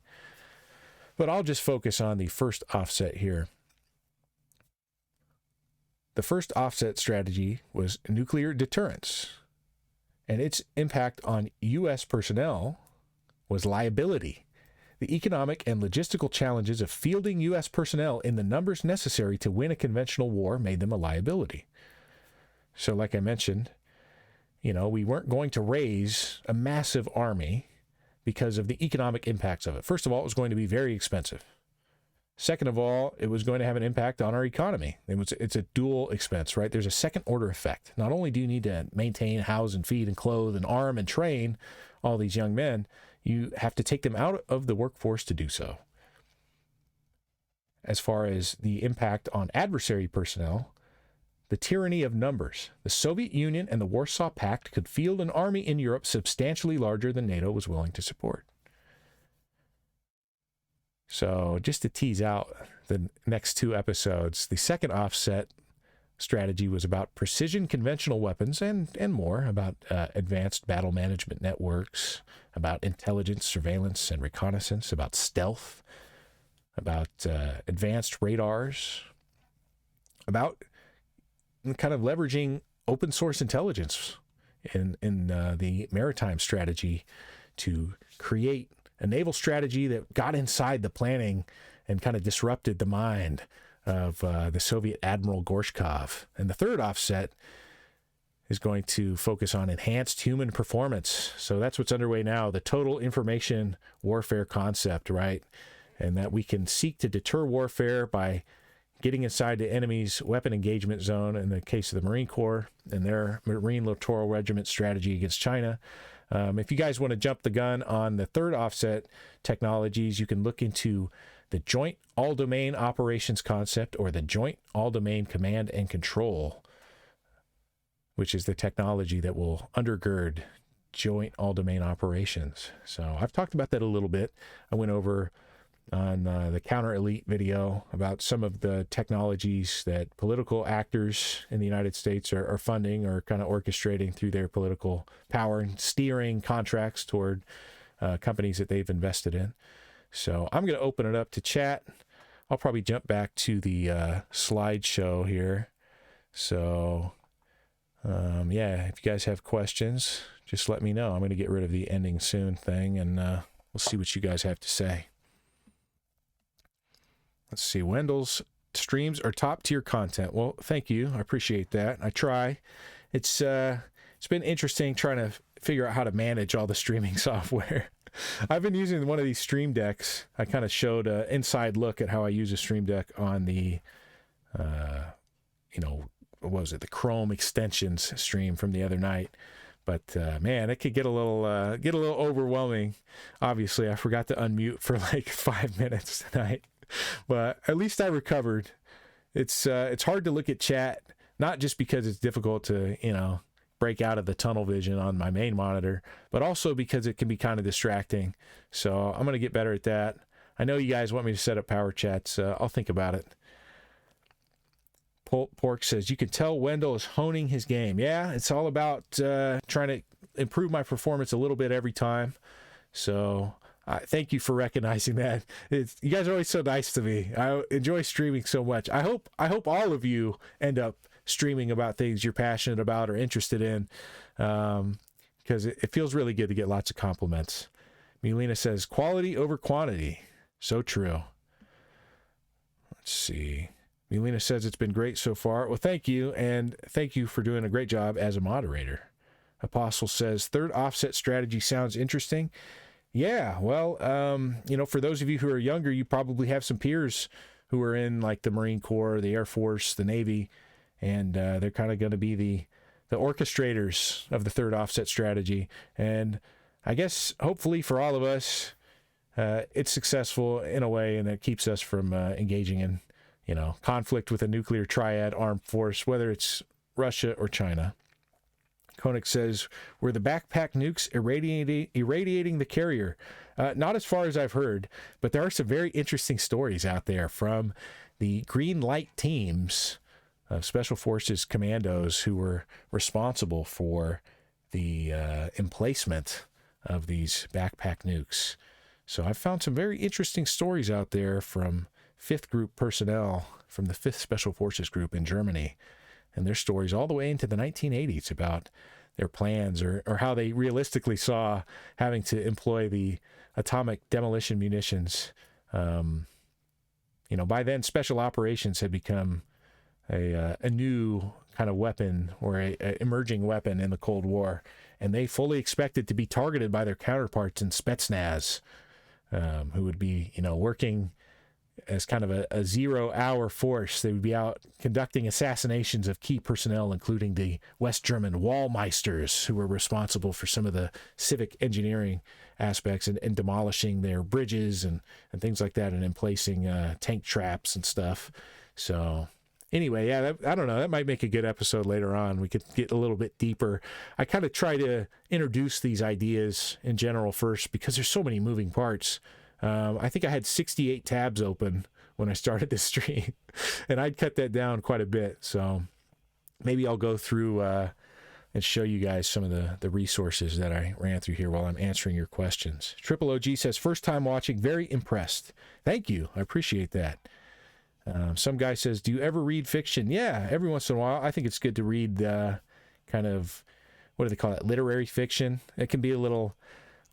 S4: But I'll just focus on the first offset here. The first offset strategy was nuclear deterrence, and its impact on U.S. personnel was liability. The economic and logistical challenges of fielding U.S. personnel in the numbers necessary to win a conventional war made them a liability. So like I mentioned, we weren't going to raise a massive army because of the economic impacts of it. First of all, it was going to be very expensive. Second of all, it was going to have an impact on our economy. It's a dual expense, right? There's a second order effect. Not only do you need to maintain, house, and feed, and clothe, and arm, and train all these young men, you have to take them out of the workforce to do so. As far as the impact on adversary personnel, the tyranny of numbers. The Soviet Union and the Warsaw Pact could field an army in Europe substantially larger than NATO was willing to support. So just to tease out the next two episodes, the second offset strategy was about precision conventional weapons and more, about advanced battle management networks, about intelligence, surveillance, and reconnaissance, about stealth, about advanced radars, about kind of leveraging open source intelligence in the maritime strategy to create a naval strategy that got inside the planning and kind of disrupted the mind of the Soviet Admiral Gorshkov. And the third offset is going to focus on enhanced human performance. So that's what's underway now, the total information warfare concept, right? And that we can seek to deter warfare by getting inside the enemy's weapon engagement zone in the case of the Marine Corps and their Marine Littoral Regiment strategy against China. If you guys want to jump the gun on the third offset technologies, you can look into the Joint All-Domain Operations concept, or the Joint All-Domain Command and Control, which is the technology that will undergird Joint All-Domain Operations. So I've talked about that a little bit. I went over on the Counter Elite video about some of the technologies that political actors in the United States are funding or kind of orchestrating through their political power and steering contracts toward companies that they've invested in. So I'm going to open it up to chat. I'll probably jump back to the slideshow here. So, if you guys have questions, just let me know. I'm going to get rid of the ending soon thing, and we'll see what you guys have to say. Let's see. Wendell's streams are top tier content. Well, thank you. I appreciate that. I try. It's been interesting trying to figure out how to manage all the streaming software. I've been using one of these Stream Decks. I kind of showed an inside look at how I use a Stream Deck on the, what was it? The Chrome extensions stream from the other night. But man, it could get a little overwhelming. Obviously, I forgot to unmute for like 5 minutes tonight. But at least I recovered. It's hard to look at chat, not just because it's difficult to, break out of the tunnel vision on my main monitor, but also because it can be kind of distracting. So I'm going to get better at that. I know you guys want me to set up power chats. I'll think about it. Pork says, you can tell Wendell is honing his game. Yeah, it's all about trying to improve my performance a little bit every time. So thank you for recognizing that. You guys are always so nice to me. I enjoy streaming so much. I hope all of you end up streaming about things you're passionate about or interested in, because it feels really good to get lots of compliments. Milena says, quality over quantity. So true. Let's see. Milena says it's been great so far. Well, thank you, and thank you for doing a great job as a moderator. Apostle says, third offset strategy sounds interesting. Yeah, well, for those of you who are younger, you probably have some peers who are in like the Marine Corps, the Air Force, the Navy, and they're kind of going to be the orchestrators of the third offset strategy. And I guess hopefully for all of us, it's successful in a way, and it keeps us from engaging in, conflict with a nuclear triad armed force, whether it's Russia or China. Koenig says, were the backpack nukes irradiating the carrier? Not as far as I've heard, but there are some very interesting stories out there from the green light teams of Special Forces commandos who were responsible for the emplacement of these backpack nukes. So I've found some very interesting stories out there from 5th Group personnel from the 5th Special Forces Group in Germany, and their stories all the way into the 1980s about their plans or how they realistically saw having to employ the atomic demolition munitions. By then, special operations had become a new kind of weapon or a emerging weapon in the Cold War, and they fully expected to be targeted by their counterparts in Spetsnaz, who would be, working as kind of a 0-hour force. They would be out conducting assassinations of key personnel, including the West German Wallmeisters, who were responsible for some of the civic engineering aspects and demolishing their bridges and things like that, and emplacing tank traps and stuff. So anyway, yeah, I don't know. That might make a good episode later on. We could get a little bit deeper. I kind of try to introduce these ideas in general first because there's so many moving parts. I think I had 68 tabs open when I started this stream, and I'd cut that down quite a bit. So maybe I'll go through and show you guys some of the resources that I ran through here while I'm answering your questions. Triple OG says, first time watching, very impressed. Thank you. I appreciate that. Some guy says, do you ever read fiction? Yeah, every once in a while. I think it's good to read kind of, what do they call it, literary fiction. It can be a little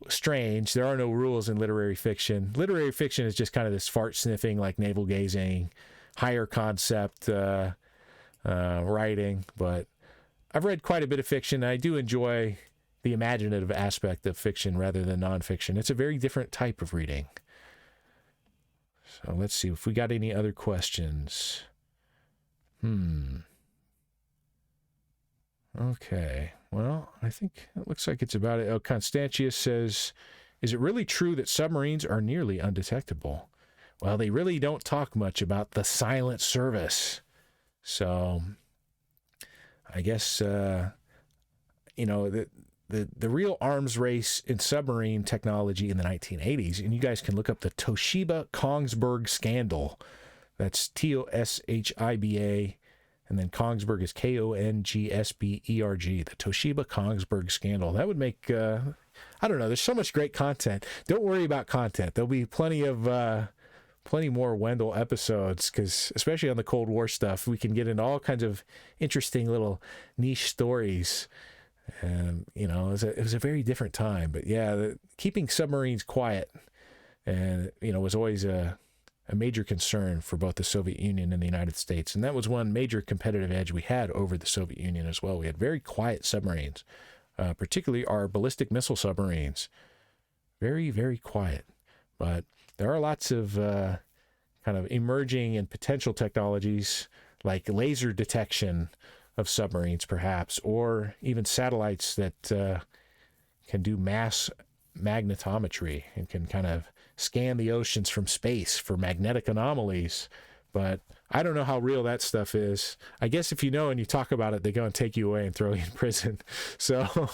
S4: strange. There are no rules in literary fiction. Literary fiction is just kind of this fart sniffing, like navel gazing, higher concept writing. But I've read quite a bit of fiction. I do enjoy the imaginative aspect of fiction rather than nonfiction. It's a very different type of reading. So let's see if we got any other questions. Okay. Well, I think it looks like it's about it. Oh, Constantius says, is it really true that submarines are nearly undetectable? Well, they really don't talk much about the silent service. So I guess, the real arms race in submarine technology in the 1980s, and you guys can look up the Toshiba Kongsberg scandal. That's Toshiba, and then Kongsberg is Kongsberg, the Toshiba Kongsberg scandal. That would make, I don't know, there's so much great content. Don't worry about content. There'll be plenty more Wendell episodes, because especially on the Cold War stuff, we can get into all kinds of interesting little niche stories. And, it was a very different time. But yeah, keeping submarines quiet and, was always a major concern for both the Soviet Union and the United States. And that was one major competitive edge we had over the Soviet Union as well. We had very quiet submarines, particularly our ballistic missile submarines. Very, very quiet. But there are lots of kind of emerging and potential technologies like laser detection of submarines, perhaps, or even satellites that can do mass magnetometry and can kind of scan the oceans from space for magnetic anomalies. But I don't know how real that stuff is. I guess if you know and you talk about it, they go and take you away and throw you in prison. So,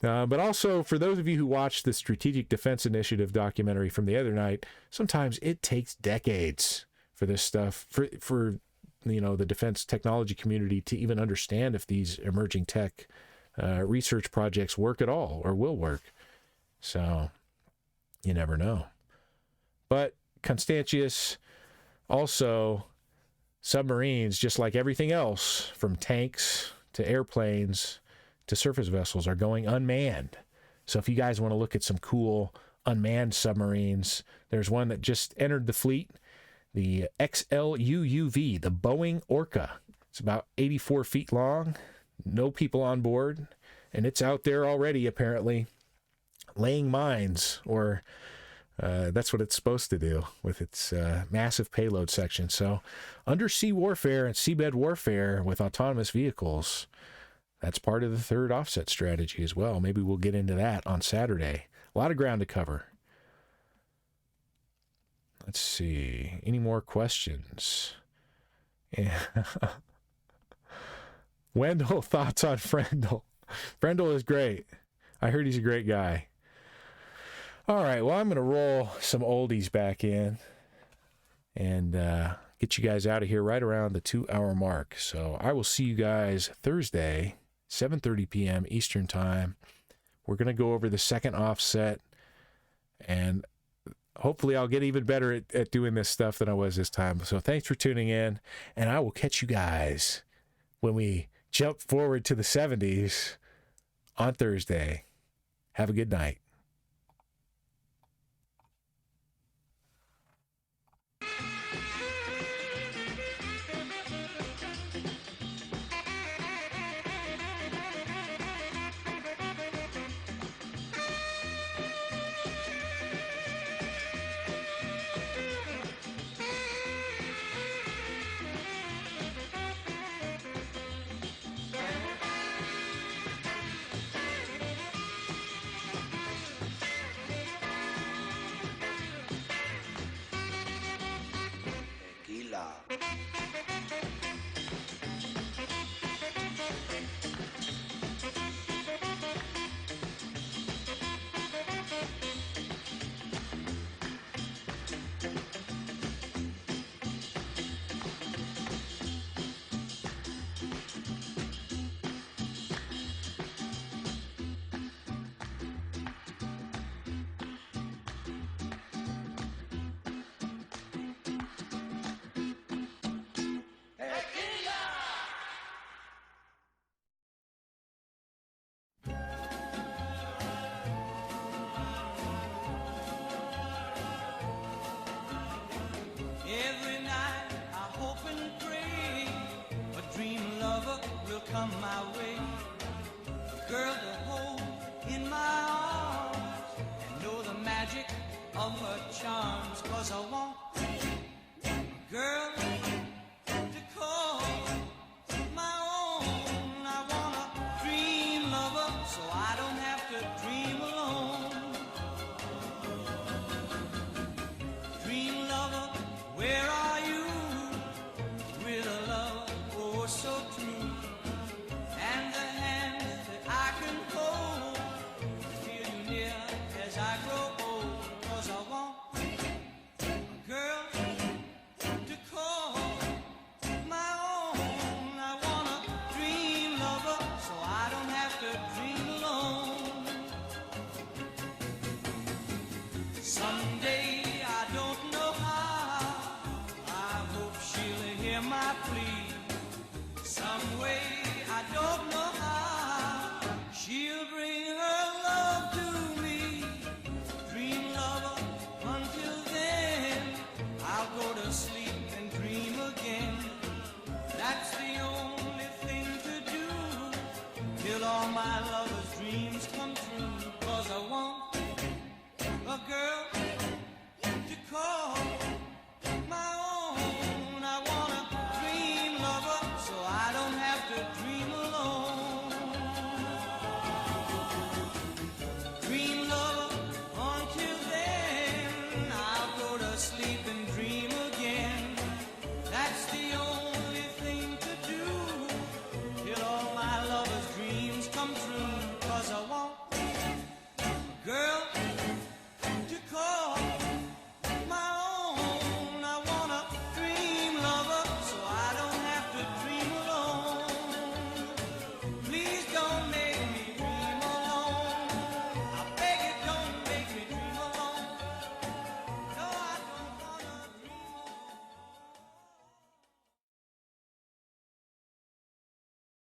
S4: but also for those of you who watched the Strategic Defense Initiative documentary from the other night, sometimes it takes decades for this stuff, for the defense technology community to even understand if these emerging tech research projects work at all or will work. So you never know. But Constantius, also submarines, just like everything else, from tanks to airplanes to surface vessels, are going unmanned. So if you guys want to look at some cool unmanned submarines, there's one that just entered the fleet, the XLUUV, the Boeing Orca. It's about 84 feet long, no people on board, and it's out there already, apparently, laying mines, or that's what it's supposed to do with its massive payload section. So undersea warfare and seabed warfare with autonomous vehicles, that's part of the third offset strategy as well. Maybe we'll get into that on Saturday. A lot of ground to cover. Let's see. Any more questions? And Wendell, thoughts on Frendel? Frendel is great. I heard he's a great guy. All right, well, I'm going to roll some oldies back in and get you guys out of here right around the 2-hour mark. So I will see you guys Thursday, 7:30 p.m. Eastern Time. We're going to go over the second offset, and hopefully I'll get even better at doing this stuff than I was this time. So thanks for tuning in, and I will catch you guys when we jump forward to the 70s on Thursday. Have a good night.
S3: Every night I hope and pray a dream lover will come my way. A girl to hold in my arms and know the magic of her charms. 'Cause I want a girl